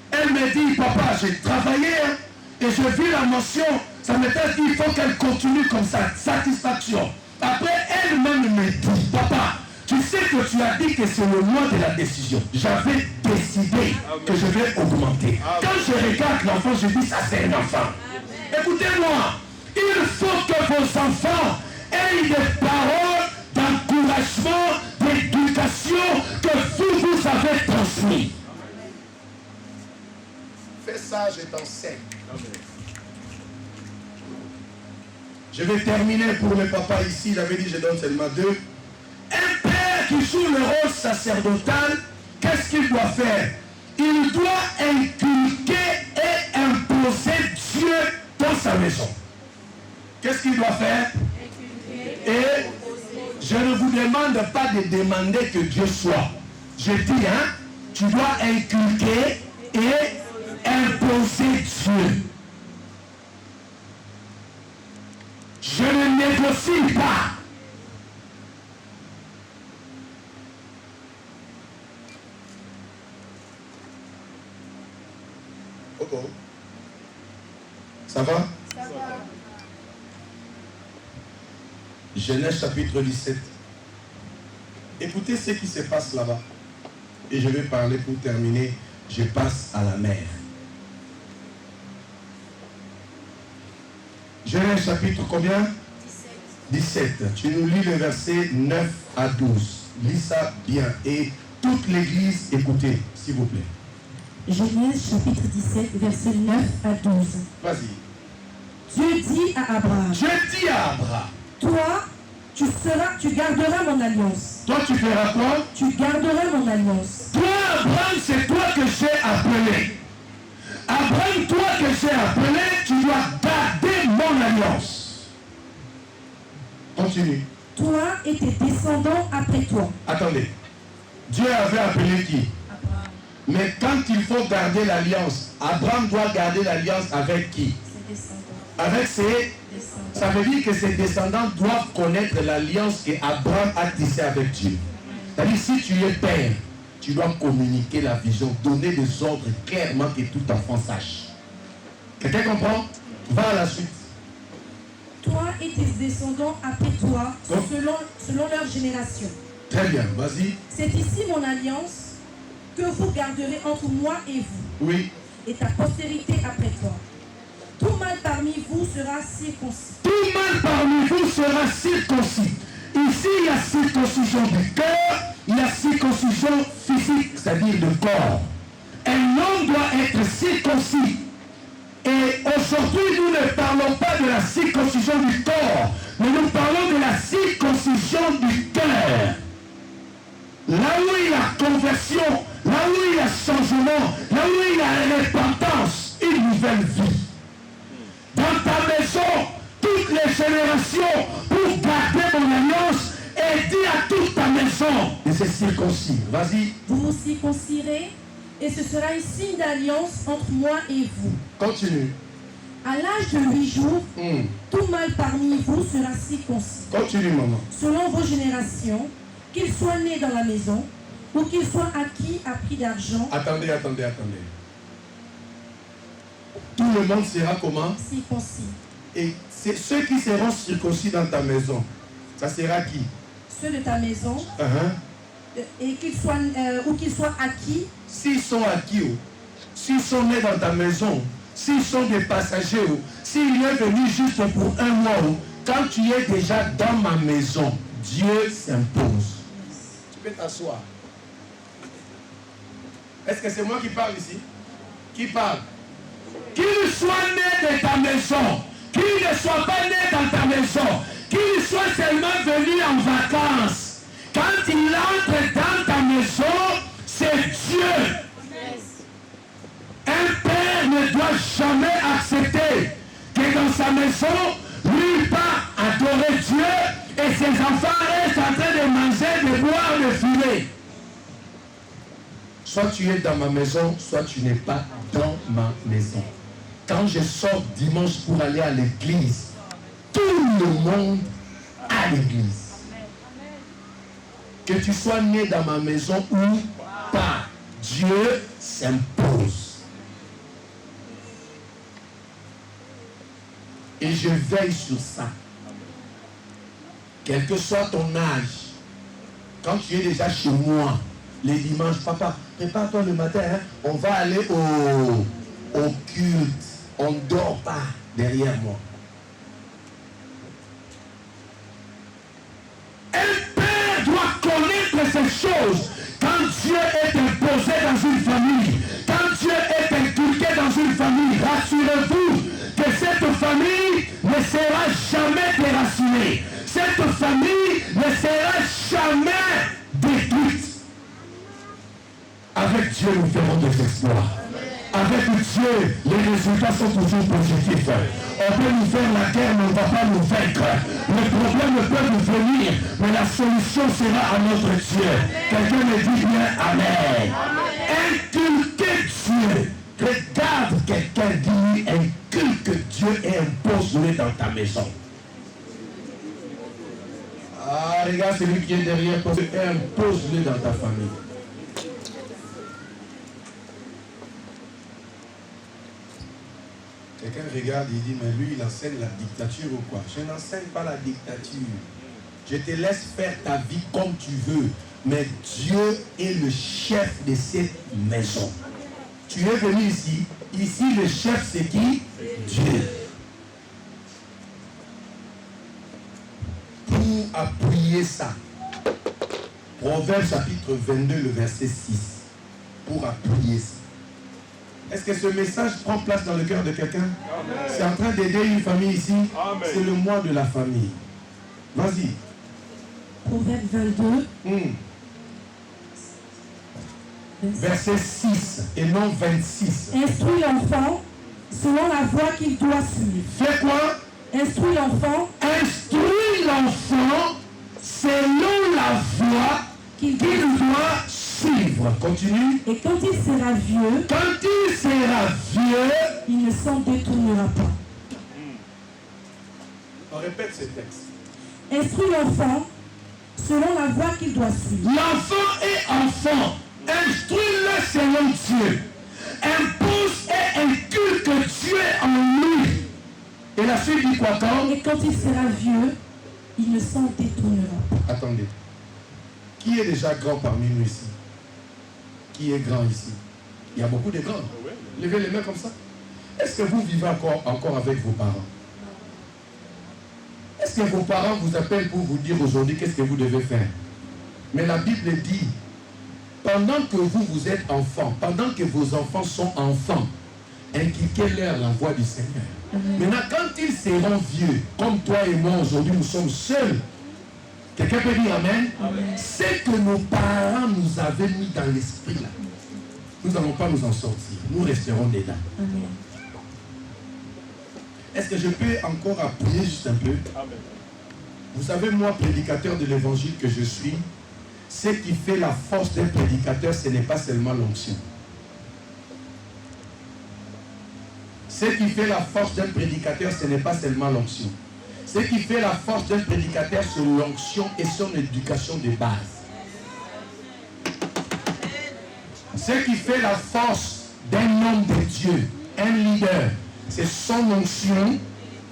S1: Elle me dit, papa, j'ai travaillé hein, et j'ai vu la mention. Ça me dit, il faut qu'elle continue comme ça, satisfaction. Après, elle-même me dit, papa, tu sais que tu as dit que c'est le mois de la décision. J'avais décidé que je vais augmenter. Quand je regarde l'enfant, je dis, ça c'est un enfant. Écoutez-moi, il faut que vos enfants aient des paroles d'encouragement, d'éducation que vous avez transmis. Fais ça, je t'enseigne. Je vais terminer pour le papa ici. Il avait dit, je donne seulement 2. Un père qui joue le rôle sacerdotal, qu'est-ce qu'il doit faire? Il doit inculquer et imposer Dieu dans sa maison. Qu'est-ce qu'il doit faire? Et je ne vous demande pas de demander que Dieu soit. Je dis, hein, tu dois inculquer et imposer Dieu. Je ne négocie pas. Oh oh. Ça va? Ça va. Genèse chapitre 17. Écoutez ce qui se passe là-bas. Et je vais parler pour terminer. Je passe à la mer. Genèse chapitre combien? 17. Tu nous lis le verset 9 à 12. Lis ça bien. Et toute l'église, écoutez, s'il vous plaît.
S2: Genèse chapitre 17, verset 9 à 12.
S1: Vas-y.
S2: Dieu dit à Abraham.
S1: Je dis à Abraham.
S2: Toi, tu garderas mon alliance.
S1: Toi, tu feras quoi?
S2: Tu garderas mon alliance.
S1: Toi, Abraham, c'est toi que j'ai appelé. Abraham, toi que j'ai appelé, tu dois garder mon alliance. Continue.
S2: Toi et tes descendants après toi.
S1: Attendez. Dieu avait appelé qui?
S2: Abraham.
S1: Mais quand il faut garder l'alliance, Abraham doit garder l'alliance avec qui?
S2: Ses descendants.
S1: Avec ses descendants. Ça veut dire que ses descendants doivent connaître l'alliance qu'Abraham a tissée avec Dieu. C'est-à-dire, si tu es père, tu dois communiquer la vision, donner des ordres clairement que tout enfant sache. Quelqu'un comprend? Va à la suite.
S2: toi et tes descendants après toi, selon leur génération.
S1: Très bien, vas-y.
S2: C'est ici mon alliance que vous garderez entre moi et vous,
S1: Oui.
S2: et ta postérité après toi. Tout mâle parmi vous sera circoncis.
S1: Tout mâle parmi vous sera circoncis. Ici, il y a circoncision du cœur, il y a circoncision physique, c'est-à-dire du corps. Un homme doit être circoncis. Et aujourd'hui, nous ne parlons pas de la circoncision du corps, mais nous parlons de la circoncision du cœur. Là où il y a conversion, là où il y a changement, là où il y a repentance, une nouvelle vie. Dans ta maison, toutes les générations, pour garder mon alliance, et dis à toute ta maison de se circoncis. Vas-y.
S2: Vous vous circoncirez, et ce sera un signe d'alliance entre moi et vous.
S1: Continue.
S2: À l'âge de 8 jours, tout mâle parmi vous sera circoncis.
S1: Continue, maman.
S2: Selon vos générations, qu'il soit né dans la maison, ou qu'il soit acquis à prix d'argent.
S1: Attendez. Tout le monde sera comment?
S2: Circoncis.
S1: Et c'est ceux qui seront circoncis dans ta maison. Ça sera qui?
S2: Ceux de ta maison, et qu'ils soient, ou qu'ils soient acquis.
S1: S'ils sont acquis, s'ils sont nés dans ta maison, s'ils sont des passagers, s'il est venu juste pour un mois, quand tu es déjà dans ma maison, Dieu s'impose. Tu peux t'asseoir. Est-ce que c'est moi qui parle ici? Qui parle? Qu'il soit né de ta maison, qu'il ne soit pas né dans ta maison, qu'il soit seulement venu en vacances. Quand il entre dans ta maison, c'est Dieu. Un père ne doit jamais accepter que dans sa maison, lui part adorer Dieu et ses enfants restent en train de manger, de boire, de fumer. Soit tu es dans ma maison, soit tu n'es pas dans ma maison. Quand je sors dimanche pour aller à l'église, tout le monde à l'église. Que tu sois né dans ma maison ou pas, Dieu s'impose. Et je veille sur ça. Quel que soit ton âge, quand tu es déjà chez moi, les dimanches, papa, prépare-toi le matin, hein, on va aller au culte. On ne dort pas derrière moi. Un père doit connaître ces choses. Quand Dieu est imposé dans une famille, quand Dieu est inculqué dans une famille, rassurez-vous que cette famille ne sera jamais déracinée. Cette famille ne sera jamais détruite. Avec Dieu, nous ferons des exploits. Avec Dieu, les résultats sont toujours positifs. On peut nous faire la guerre, mais on ne va pas nous vaincre. Les problèmes peuvent nous venir, mais la solution sera à notre Dieu. Quelqu'un me dit bien Amen. Inculquer Dieu. Regarde quelqu'un, dit inculque Dieu et impose-le dans ta maison. Ah, regarde celui qui est derrière, impose-le dans ta famille. Quelqu'un regarde et dit, mais lui, il enseigne la dictature ou quoi? Je n'enseigne pas la dictature. Je te laisse faire ta vie comme tu veux. Mais Dieu est le chef de cette maison. Tu es venu ici. Ici, le chef, c'est qui? Dieu. Pour appuyer ça, Proverbe chapitre 22, le verset 6. Pour appuyer ça. Est-ce que ce message prend place dans le cœur de quelqu'un? C'est en train d'aider une famille ici. C'est le mois de la famille. Vas-y.
S2: Proverbe 22.
S1: Verset 6 et non 26.
S2: Instruis l'enfant selon la voie qu'il doit suivre.
S1: Fais quoi?
S2: Instruis l'enfant.
S1: Instruis l'enfant selon la voie qu'il doit suivre. Continue.
S2: Et quand il sera vieux, il ne s'en détournera pas.
S1: On répète ce texte.
S2: Instruis l'enfant selon la voie qu'il doit suivre.
S1: L'enfant est enfant. Instruis-le selon Dieu. Impose et inculque Dieu en lui. Et la la suite dit quoi quand?
S2: Et quand il sera vieux, il ne s'en détournera pas.
S1: Attendez. Qui est déjà grand parmi nous ici? Qui est grand ici? Il y a beaucoup de grands. Levez les mains comme ça. Est-ce que vous vivez encore avec vos parents? Est-ce que vos parents vous appellent pour vous dire aujourd'hui qu'est-ce que vous devez faire? Mais la Bible dit, pendant que vous êtes enfants, pendant que vos enfants sont enfants, inculquez-leur la voix du Seigneur. Maintenant, quand ils seront vieux, comme toi et moi aujourd'hui, nous sommes seuls. Quelqu'un peut dire Amen? C'est que nos parents nous avaient mis dans l'esprit là. Nous n'allons pas nous en sortir. Nous resterons dedans.
S2: Amen.
S1: Est-ce que je peux encore appuyer juste un peu?
S3: Amen.
S1: Vous savez, moi, prédicateur de l'évangile que je suis, ce qui fait la force d'un prédicateur, ce n'est pas seulement l'onction. Ce qui fait la force d'un prédicateur, ce n'est pas seulement l'onction. Ce qui fait la force d'un prédicateur, c'est l'onction et son éducation de base. Ce qui fait la force d'un homme de Dieu, un leader, c'est son onction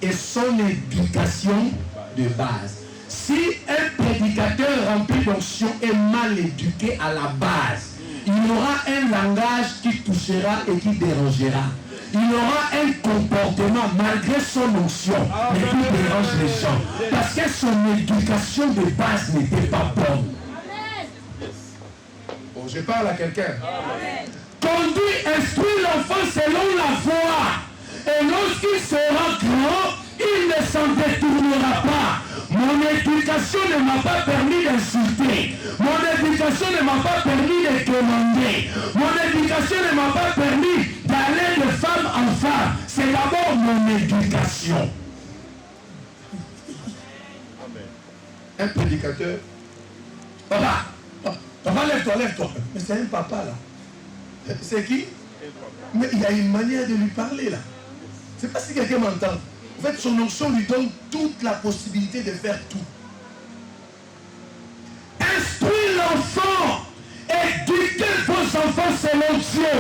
S1: et son éducation de base. Si un prédicateur rempli d'onction est mal éduqué à la base, il aura un langage qui touchera et qui dérangera. Il aura un comportement malgré son onction, mais qui dérange les gens. Parce que son éducation de base n'était pas bonne. Oh, je parle à quelqu'un. Conduis, instruis l'enfant selon la foi. Et lorsqu'il sera grand, il ne s'en détournera pas. Mon éducation ne m'a pas permis d'insulter. Mon éducation ne m'a pas permis de commander. Mon éducation ne m'a pas permis d'aller de femme en femme. C'est d'abord mon éducation. Un prédicateur. Papa, papa, lève-toi, lève-toi. Mais c'est un papa là. C'est qui? Mais il y a une manière de lui parler là. C'est pas si quelqu'un m'entend. En fait, son onction lui donne toute la possibilité de faire tout. Instruis l'enfant. Éduquez vos enfants selon Dieu.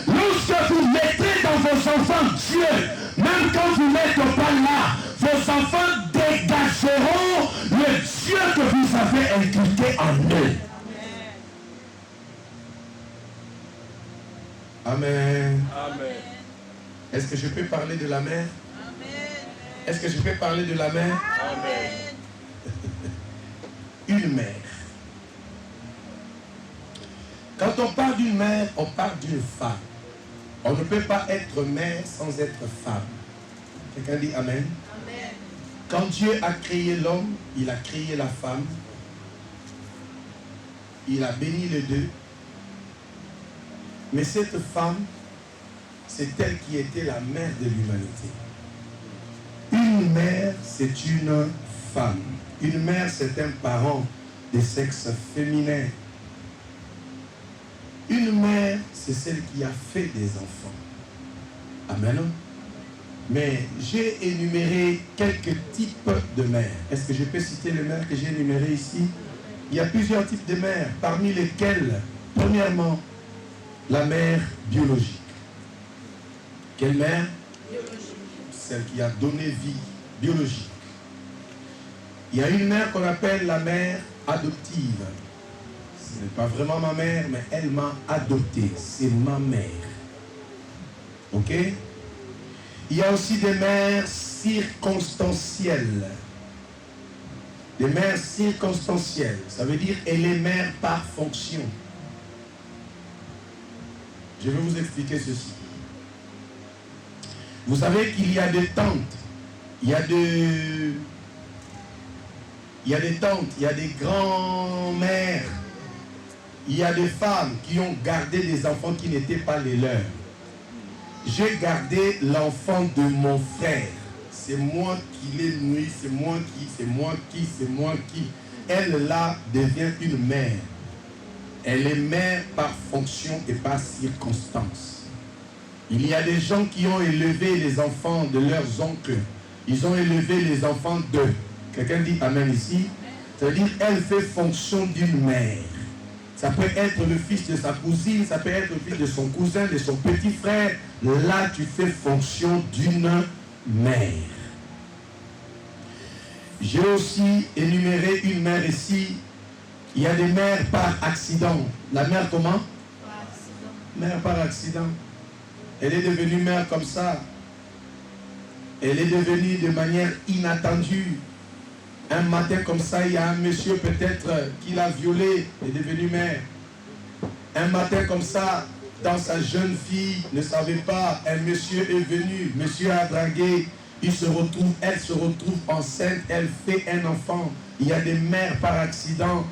S1: Lorsque vous mettrez dans vos enfants Dieu, même quand vous n'êtes pas là, vos enfants dégageront le Dieu que vous avez inculqué en eux. Amen.
S3: Amen.
S1: Est-ce que je peux parler de la mère? Est-ce que je peux parler de la mère?
S3: Amen.
S1: Une mère. Quand on parle d'une mère, on parle d'une femme. On ne peut pas être mère sans être femme. Quelqu'un dit Amen?
S4: Amen.
S1: Quand Dieu a créé l'homme, il a créé la femme. Il a béni les deux. Mais cette femme, c'est elle qui était la mère de l'humanité. Une mère, c'est une femme. Une mère, c'est un parent de sexe féminin. Une mère, c'est celle qui a fait des enfants. Amen. Mais j'ai énuméré quelques types de mères. Est-ce que je peux citer les mères que j'ai énumérées ici? Il y a plusieurs types de mères, parmi lesquelles, premièrement, la mère biologique. Quelle mère? Celle qui a donné vie, biologique. Il y a une mère qu'on appelle la mère adoptive. Ce n'est pas vraiment ma mère, mais elle m'a adopté. C'est ma mère. Ok? Il y a aussi des mères circonstancielles. Des mères circonstancielles. Ça veut dire elle est mère par fonction. Je vais vous expliquer ceci. Vous savez qu'il y a des tantes, il y a des tantes, il y a des grands-mères, il y a des femmes qui ont gardé des enfants qui n'étaient pas les leurs. J'ai gardé l'enfant de mon frère. C'est moi qui l'ai nourri, c'est moi qui. Elle là devient une mère. Elle est mère par fonction et par circonstance. Il y a des gens qui ont élevé les enfants de leurs oncles. Ils ont élevé les enfants d'eux. Quelqu'un dit Amen ici. C'est-à-dire elle fait fonction d'une mère. Ça peut être le fils de sa cousine, ça peut être le fils de son cousin, de son petit frère. Là, tu fais fonction d'une mère. J'ai aussi énuméré une mère ici. Il y a des mères par accident. La mère comment? Par accident. Mère par accident. Elle est devenue mère comme ça. Elle est devenue de manière inattendue. Un matin comme ça, il y a un monsieur peut-être qui l'a violée, est devenu mère. Un matin comme ça, dans sa jeune fille, ne savait pas, un monsieur est venu, monsieur a dragué, elle se retrouve enceinte, elle fait un enfant. Il y a des mères par accident.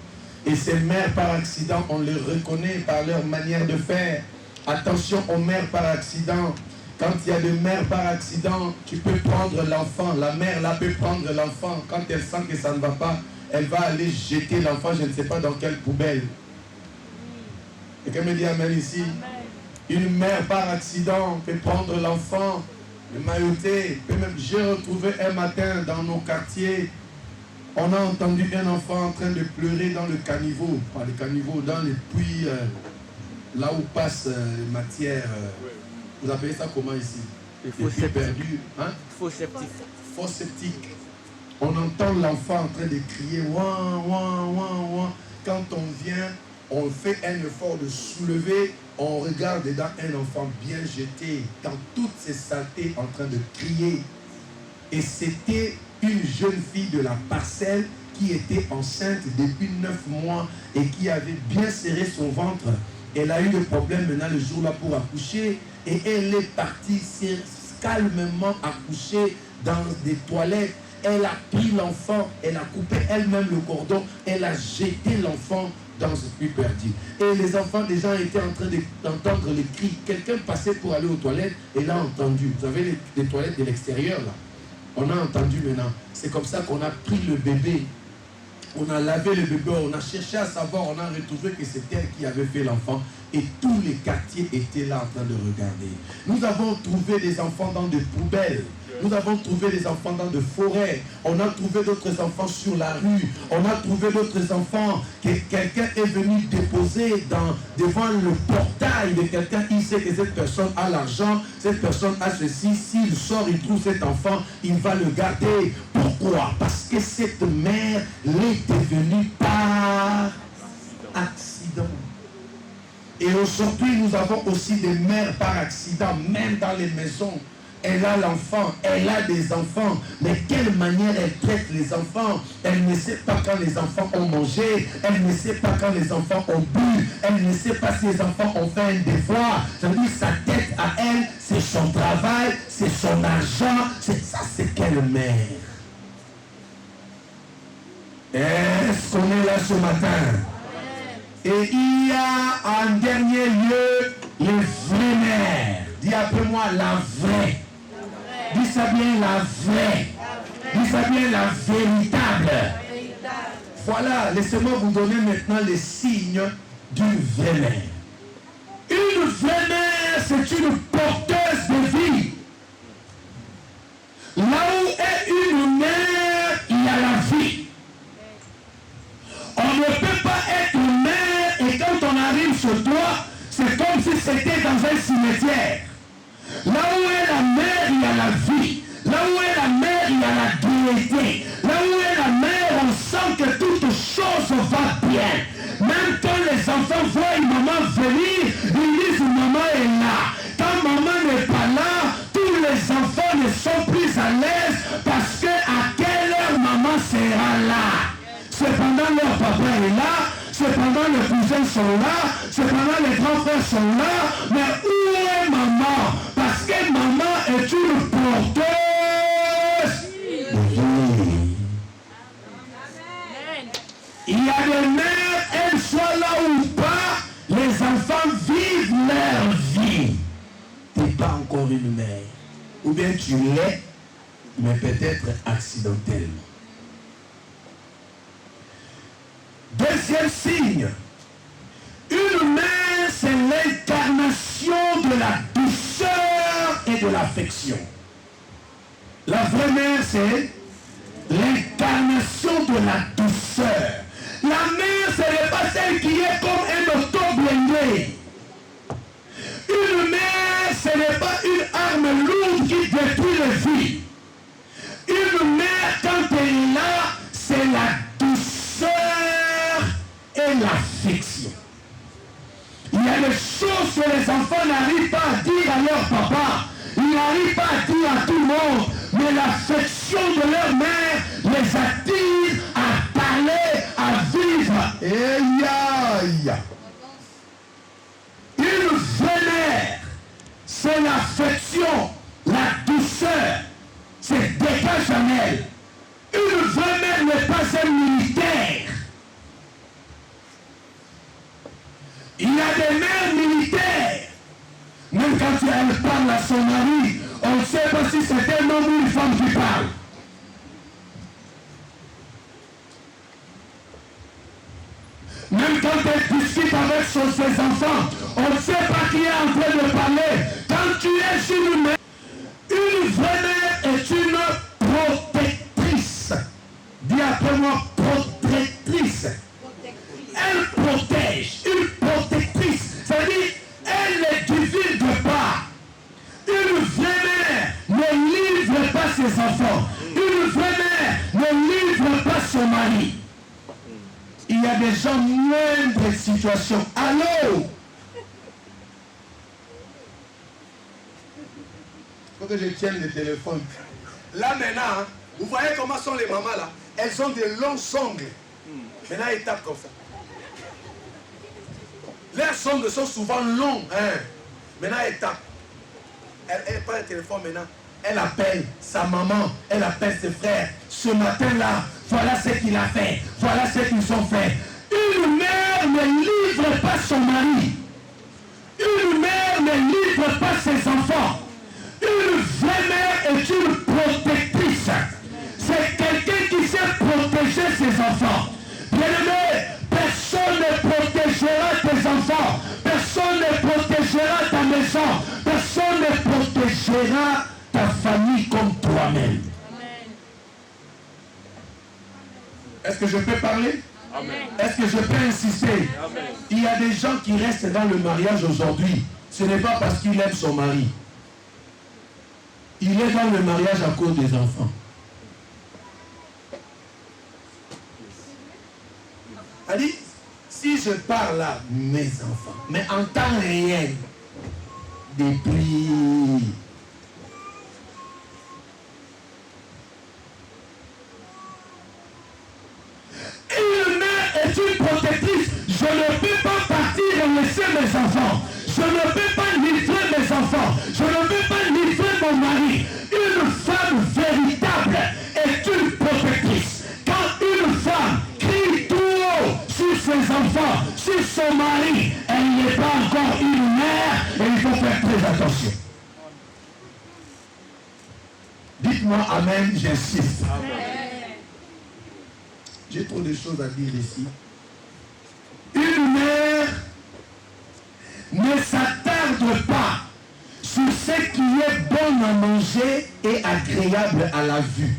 S1: Et ces mères par accident, on les reconnaît par leur manière de faire. Attention aux mères par accident. Quand il y a des mères par accident, tu peux prendre l'enfant. La mère là peut prendre l'enfant. Quand elle sent que ça ne va pas, elle va aller jeter l'enfant, je ne sais pas dans quelle poubelle. Et qu'elle me dit amen ici. Une mère par accident peut prendre l'enfant, le mailloter. J'ai retrouvé un matin dans nos quartiers, on a entendu un enfant en train de pleurer dans le caniveau. Pas le caniveau, dans les puits, là où passent les matières. Vous appelez ça comment ici? Les puits perdus. Hein? Faux septique. Faux septique. On entend l'enfant en train de crier ouin, ouin, ouin, ouin. Quand on vient, on fait un effort de soulever, on regarde dedans un enfant bien jeté, dans toutes ses saletés, en train de crier. Et c'était une jeune fille de la parcelle qui était enceinte depuis 9 mois et qui avait bien serré son ventre. Elle a eu des problèmes maintenant le jour-là pour accoucher et elle est partie calmement accoucher dans des toilettes. Elle a pris l'enfant, elle a coupé elle-même le cordon, elle a jeté l'enfant dans ce puits perdu. Et les enfants déjà étaient en train d'entendre les cris. Quelqu'un passait pour aller aux toilettes et l'a entendu. Vous savez les toilettes de l'extérieur là. On a entendu maintenant. C'est comme ça qu'on a pris le bébé. On a lavé le bébé, on a cherché à savoir, on a retrouvé que c'était elle qui avait fait l'enfant. Et tous les quartiers étaient là en train de regarder. Nous avons trouvé des enfants dans des poubelles. Nous avons trouvé des enfants dans des forêts. On a trouvé d'autres enfants sur la rue. On a trouvé d'autres enfants que quelqu'un est venu déposer devant le portail de quelqu'un. Il sait que cette personne a l'argent, cette personne a ceci. S'il sort, il trouve cet enfant, il va le garder. Pourquoi? Parce que cette mère l'est devenue par accident. Et aujourd'hui, nous avons aussi des mères par accident, même dans les maisons. Elle a l'enfant, elle a des enfants, mais quelle manière elle traite les enfants? Elle ne sait pas quand les enfants ont mangé, elle ne sait pas quand les enfants ont bu, elle ne sait pas si les enfants ont fait un devoir. Ça veut dire sa tête à elle, c'est son travail, c'est son argent, c'est ça, c'est quelle mère? Est-ce qu'on est là ce matin? Et il y a en dernier lieu les vraies mères. Dis après moi la vraie. Dis ça bien la vraie. Dis ça bien la véritable. Voilà, laissez-moi vous donner maintenant les signes d'une vraie mère. Une vraie mère, c'est une porteuse de vie. Là où est une mère, il y a la vie. On ne peut pas être mère et quand on arrive sur toi, c'est comme si c'était dans un cimetière. Là où est la mère, il y a la vie. Là où est la mère, il y a la gaieté. Là où est la mère, on sent que toute chose va bien. Même quand les enfants voient une maman venir, ils disent maman est là. Quand maman n'est pas là, tous les enfants ne sont plus à l'aise parce que à quelle heure maman sera là. Cependant leur papa est là, cependant les cousins sont là, cependant les grands frères sont là, mais où est maman? Parce que maman est une porteuse de vie. Il y a des mères, elles soient là ou pas, les enfants vivent leur vie. Tu n'es pas encore une mère. Ou bien tu l'es, mais peut-être accidentellement. Deuxième signe, une mère, c'est l'incarnation de la douceur et de l'affection. La vraie mère, c'est l'incarnation de la douceur. La mère, ce n'est pas celle qui est comme un auto blindé. Une mère, ce n'est pas une arme lourde qui détruit les vies. Une mère, quand elle est là, enfants, ils n'arrivent pas à dire à tout le monde, mais l'affection de leur mère les attire à parler, à vivre. Et aïe. Une vraie mère, c'est l'affection, la douceur. C'est dégagé. Une vraie mère n'est pas un militaire. Il y a des mères militaires. Même quand elle parle à son mari, on ne sait pas si c'est un homme ou une femme qui parle. Même quand elle discute avec ses enfants, on ne sait pas qui est en train de parler. Quand tu es une mère, une vraie mère est une protectrice. Dis après moi, protectrice. Elle protège, une protectrice. C'est-à-dire, elle ne divulgue pas. Une vraie mère ne livre pas ses enfants. Une vraie mère ne livre pas son mari. Il y a des gens moindres situations. Allô? Il faut que je tienne le téléphone.
S3: Là maintenant, vous voyez comment sont les mamans là? Elles ont des longs ongles. Maintenant, elles tapent comme ça. Leurs ongles sont souvent longs. Hein? Maintenant, elles tapent. Elle prend le téléphone maintenant.
S1: Elle appelle sa maman, elle appelle ses frères. Ce matin-là, voilà ce qu'il a fait. Voilà ce qu'ils ont fait. Une mère ne livre pas son mari. Une mère ne livre pas ses enfants. Une vraie mère est une protectrice. C'est quelqu'un qui sait protéger ses enfants. Bien-aimé, personne ne protégera tes enfants. Personne ne protégera ta maison. Personne ne protégera ta famille comme toi-même. Est-ce que je peux parler? Est-ce que je peux insister? Amen. Il y a des gens qui restent dans le mariage aujourd'hui. Ce n'est pas parce qu'il aime son mari. Il est dans le mariage à cause des enfants. Elle dit, si je parle à mes enfants, mais en temps réel, depuis une mère est une protectrice. Je ne peux pas partir et laisser mes enfants. Je ne peux pas livrer mes enfants. Je ne peux pas livrer mon mari. Une femme véritable est une protectrice. Quand une femme crie tout haut sur ses enfants, sur son mari, elle n'est pas encore une mère et il faut faire très attention. Dites-moi amen, j'insiste. J'ai trop de choses à dire ici. Une mère ne s'attarde pas sur ce qui est bon à manger et agréable à la vue.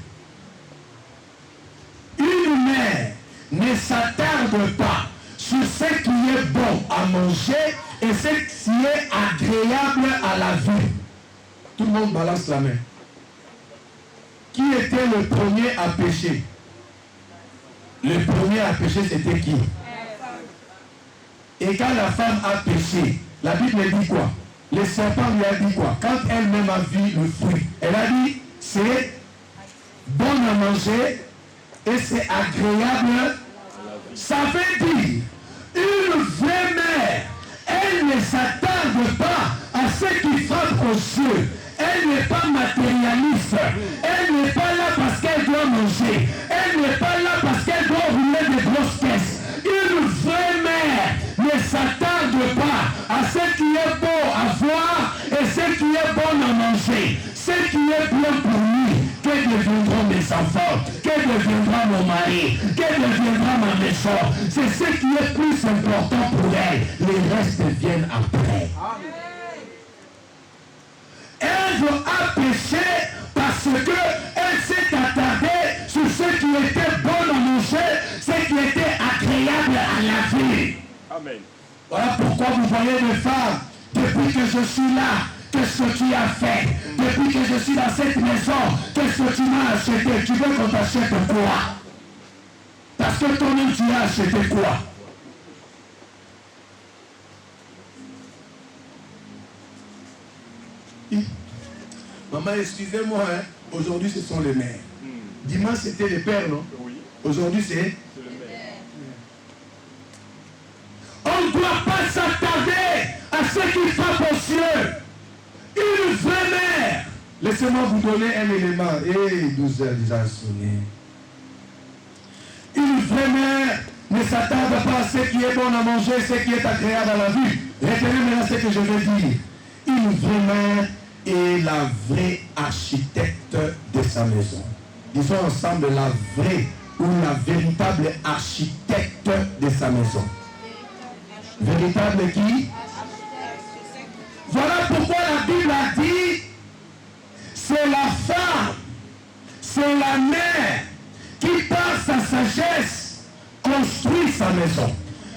S1: Une mère ne s'attarde pas sur ce qui est bon à manger et ce qui est agréable à la vue. Tout le monde balance la main. Qui était le premier à pécher? Le premier à pécher, c'était qui? Et quand la femme a péché, la Bible dit quoi? Le serpent lui a dit quoi? Quand elle-même a vu le fruit, elle a dit, c'est bon à manger et c'est agréable. Ça veut dire, une vraie mère, elle ne s'attarde pas à ce qui frappe aux yeux. Elle n'est pas matérialiste. Elle n'est pas là parce qu'elle doit manger. Elle n'est pas là parce qu'elle doit rouler des grosses caisses. Une vraie mère ne s'attarde pas à ce qui est beau à voir et ce qui est bon à manger. Ce qui est bien pour lui. Que deviendront mes enfants? Que deviendra mon mari? Que deviendra ma maison? C'est ce qui est plus important pour elle. Les restes viennent après. Ève a péché parce qu'elle s'est attardée sur ce qui était bon à manger, ce qui était agréable à la vie. Amen. Voilà pourquoi vous voyez les femmes, depuis que je suis là, qu'est-ce que tu as fait? Depuis que je suis dans cette maison, qu'est-ce que tu m'as acheté? Tu veux qu'on t'achète quoi? Parce que toi-même tu as acheté quoi? Maman, excusez-moi, hein. Aujourd'hui ce sont les mères. Dimanche c'était les pères, non?
S4: Oui.
S1: Aujourd'hui c'est...
S4: C'est le maire.
S1: On ne doit pas s'attarder à ce qui frappe aux cieux. Une vraie mère. Laissez-moi vous donner un élément. 12 heures déjà sonné. Une vraie mère ne s'attarde pas à ce qui est bon à manger, ce qui est agréable à la vue. Retenez maintenant ce que je veux dire. Une vraie mère est la vraie architecte de sa maison. Disons ensemble la vraie ou la véritable architecte de sa maison. Véritable qui? Voilà pourquoi la Bible a dit, c'est la femme, c'est la mère qui par sa sagesse construit sa maison.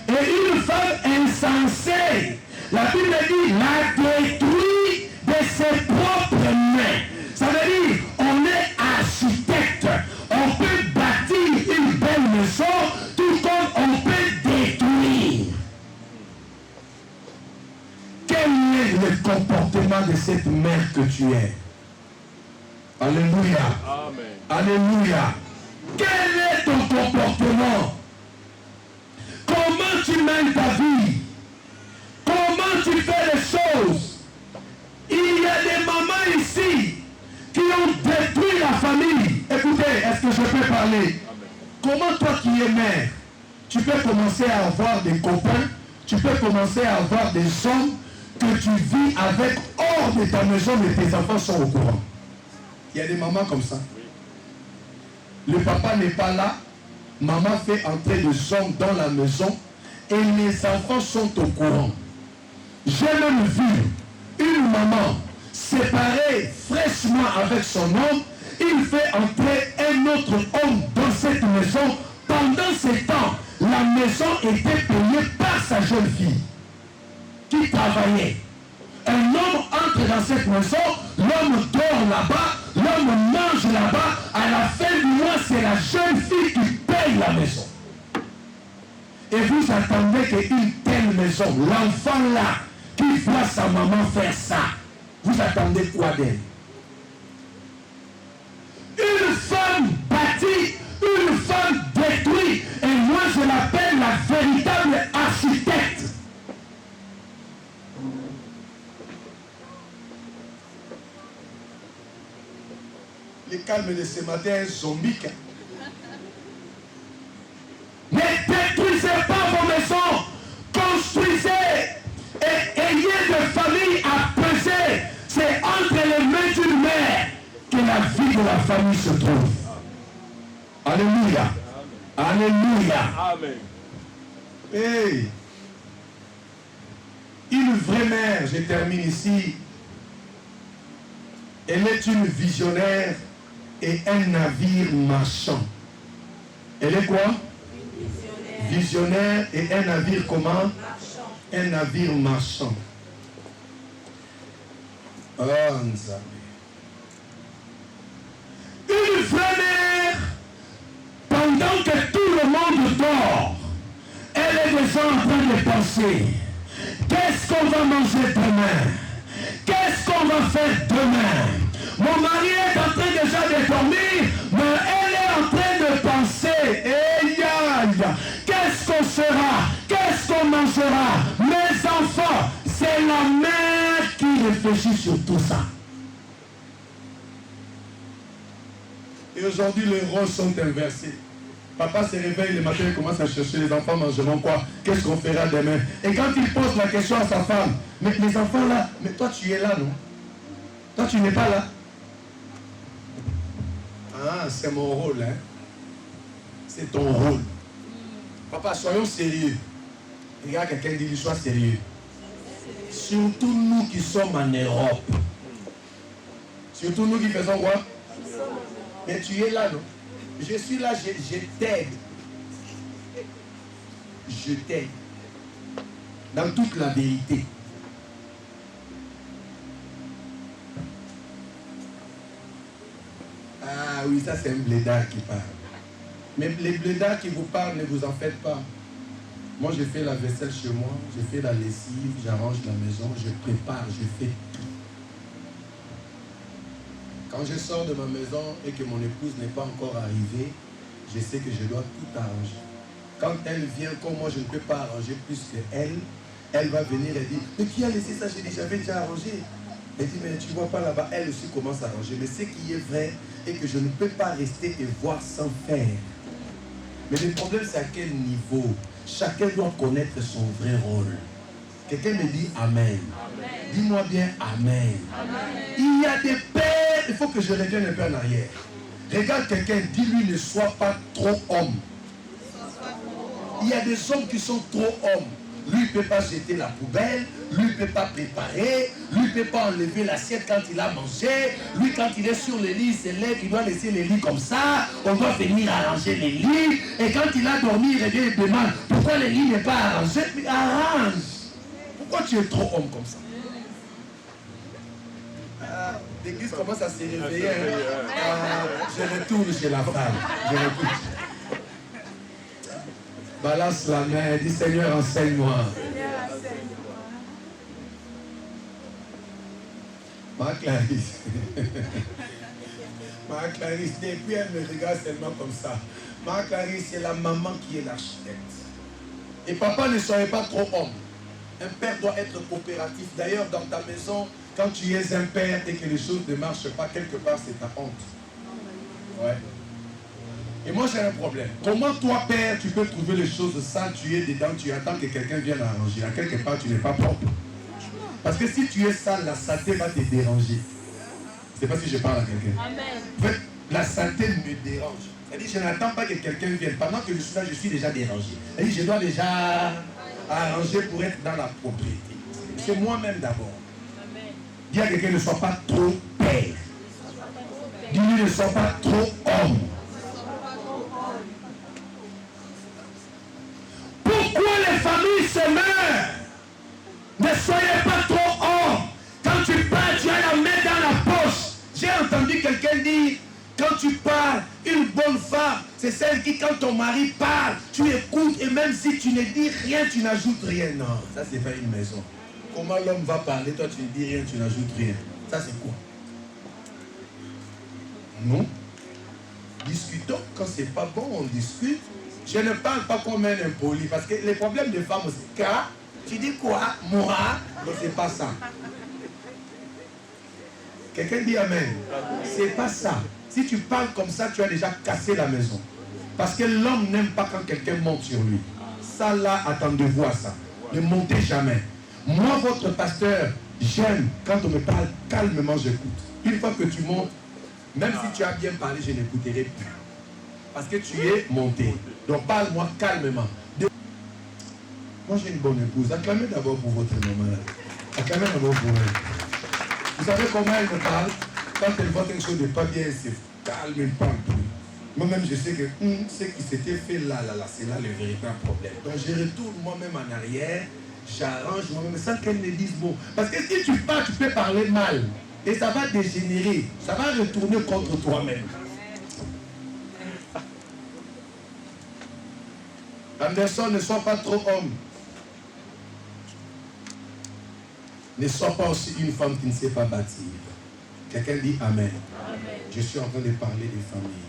S1: Et une femme insensée, la Bible dit, la détruit de ses propres mains. Ça veut dire, on est architecte. On peut bâtir une belle maison, tout comme on peut détruire. Quel est le comportement de cette mère que tu es? Alléluia.
S4: Amen.
S1: Alléluia. Quel est ton comportement? Comment tu mènes ta vie? Comment tu fais les choses? Il y a des mamans ici qui ont détruit la famille. Écoutez, est-ce que je peux parler?
S4: Amen.
S1: Comment toi qui es mère, tu peux commencer à avoir des copains, tu peux commencer à avoir des hommes que tu vis avec hors de ta maison, mais tes enfants sont au courant. Il y a des mamans comme ça. Le papa n'est pas là, maman fait entrer des hommes dans la maison et les enfants sont au courant. J'ai même vu une maman séparée fraîchement avec son homme, il fait entrer un autre homme dans cette maison. Pendant ce temps, la maison était payée par sa jeune fille qui travaillait. Un homme entre dans cette maison, l'homme dort là-bas, l'homme mange là-bas, à la fin du mois, c'est la jeune fille qui paye la maison. Et vous attendez qu'une telle maison, l'enfant là, qui voit sa maman faire ça, vous attendez quoi d'elle? Une femme bâtie, une femme détruite, et moi je l'appelle la véritable architecte. Les calmes de ce matin est zombique. Ne détruisez pas vos maisons, construisez et ayez des familles à peser. C'est entre les mains d'une mère que la vie de la famille se trouve. Alléluia. Alléluia.
S4: Amen.
S1: Hey. Une vraie mère, je termine ici, elle est une visionnaire et un navire marchand. Elle est quoi? Visionnaire et un navire comment? Marchand. Un navire marchand. Oh, Nzambe. Une vraie mère, pendant que tout le monde dort, elle est déjà en train de penser. Qu'est-ce qu'on va manger demain? Qu'est-ce qu'on va faire demain? Mon mari est en train déjà de dormir, mais elle est en train de penser. Qu'est-ce qu'on sera? Qu'est-ce qu'on mangera? Mes enfants, c'est la mère qui réfléchit sur tout ça. Et aujourd'hui, les rôles sont inversés. Papa se réveille le matin et commence à chercher les enfants mangeront quoi? Qu'est-ce qu'on fera demain? Et quand il pose la question à sa femme, mais les enfants là, mais toi tu es là, non? Toi tu n'es pas là. Ah, c'est mon rôle, hein? C'est ton rôle. Papa, soyons sérieux. Regarde quelqu'un dit, sois sérieux. Surtout nous qui sommes en Europe. Surtout nous qui faisons quoi? Mais tu es là, non? Je suis là, je t'aide. Je t'aide. Dans toute la vérité. Ah oui, ça c'est un blédard qui parle. Mais les blédards qui vous parlent, ne vous en faites pas. Moi, je fais la vaisselle chez moi, je fais la lessive, j'arrange la maison, je prépare, je fais tout.
S3: Quand je sors de ma maison et que mon épouse n'est pas encore arrivée, je sais que je dois tout arranger. Quand elle vient, comme moi je ne peux pas arranger plus qu'elle, elle va venir et dire, mais qui a laissé ça? J'ai dit, j'avais déjà arrangé. Elle dit, mais tu ne vois pas là-bas, elle aussi commence à arranger. Mais ce qui est vrai est que je ne peux pas rester et voir sans faire. Mais le problème, c'est à quel niveau? Chacun doit connaître son vrai rôle. Quelqu'un me dit Amen. Dis-moi bien Amen. Amen. Il y a des pères, il faut que je revienne un peu en arrière. Regarde quelqu'un, dis-lui ne sois pas trop homme. Il y a des hommes qui sont trop hommes. Lui, il ne peut pas jeter la poubelle. Lui, il ne peut pas préparer. Lui, il ne peut pas enlever l'assiette quand il a mangé. Lui, quand il est sur le lit, il se lève, il doit laisser les lits comme ça. On doit venir arranger les lits. Et quand il a dormi, il revient et demande pourquoi le lit n'est pas arrangé. Mais arrange. Pourquoi tu es trop homme comme ça? L'église commence à se réveiller. Je retourne chez la femme. Je retourne. Balance la main, dis Seigneur, enseigne-moi. Ma Clarisse. Ma Clarisse, depuis elle me regarde seulement comme ça. Ma Clarisse, c'est la maman qui est l'architecte. Et papa ne serait pas trop homme. Un père doit être coopératif. D'ailleurs, dans ta maison, quand tu es un père et que les choses ne marchent pas, quelque part, c'est ta honte. Ouais. Et moi, j'ai un problème. Comment toi, père, tu peux trouver les choses sales, tu es dedans, tu attends que quelqu'un vienne arranger. À quelque part, tu n'es pas propre. Parce que si tu es sale, la saleté va te déranger. Je ne sais pas si je parle à quelqu'un. Amen. La saleté me dérange. C'est-à-dire, je n'attends pas que quelqu'un vienne. Pendant que je suis là, je suis déjà dérangé. C'est-à-dire, je dois déjà arranger pour être dans la propriété. C'est moi-même d'abord. Dis à quelqu'un, ne sois pas trop père. Dis-lui, ne sois pas trop homme. Pourquoi les familles se meurent? Ne soyez pas trop homme. Quand tu parles, tu as la main dans la poche. J'ai entendu quelqu'un dire, quand tu parles, une bonne femme, c'est celle qui, quand ton mari parle, tu écoutes et même si tu ne dis rien, tu n'ajoutes rien. Non, ça c'est pas une maison. Comment l'homme va parler, toi tu ne dis rien, tu n'ajoutes rien. Ça c'est quoi? Non. Discutons, quand c'est pas bon, on discute. Je ne parle pas comme un impoli, parce que les problèmes des femmes, c'est car tu dis quoi? Moi? Non, c'est pas ça. Quelqu'un dit Amen. C'est pas ça. Si tu parles comme ça, tu as déjà cassé la maison. Parce que l'homme n'aime pas quand quelqu'un monte sur lui. Ça là, attendez-vous à ça. Ne montez jamais. Moi, votre pasteur, j'aime quand on me parle calmement, j'écoute. Une fois que tu montes, même si tu as bien parlé, je n'écouterai plus. Parce que tu es monté. Donc parle-moi calmement. Moi j'ai une bonne épouse. Acclamez d'abord pour votre maman. Acclamez d'abord pour elle. Vous savez comment elle me parle? Quand elle voit quelque chose de pas bien, elle se calme, elle ne parle plus. Moi-même je sais que ce qui s'était fait là, c'est là le véritable problème. Donc je retourne moi-même en arrière, j'arrange moi-même sans qu'elle ne dise mot. Parce que si tu parles, tu peux parler mal. Et ça va dégénérer. Ça va retourner contre toi-même. Anderson, ne sois pas trop homme. Ne sois pas aussi une femme qui ne sait pas bâtir. Quelqu'un dit Amen. Amen. Je suis en train de parler des familles.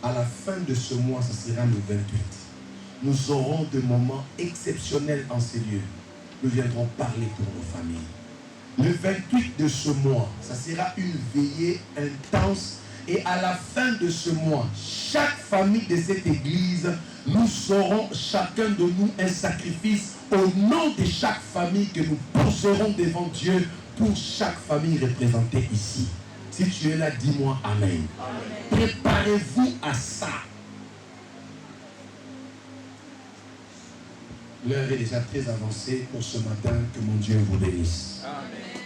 S3: À la fin de ce mois, ce sera le 28. Nous aurons des moments exceptionnels en ces lieux. Nous viendrons parler pour nos familles. Le 28 de ce mois, ça sera une veillée intense. Et à la fin de ce mois, chaque famille de cette église, nous saurons chacun de nous un sacrifice au nom de chaque famille que nous poserons devant Dieu pour chaque famille représentée ici. Si tu es là, dis-moi Amen. Amen. Préparez-vous à ça. L'heure est déjà très avancée pour ce matin. Que mon Dieu vous bénisse. Amen.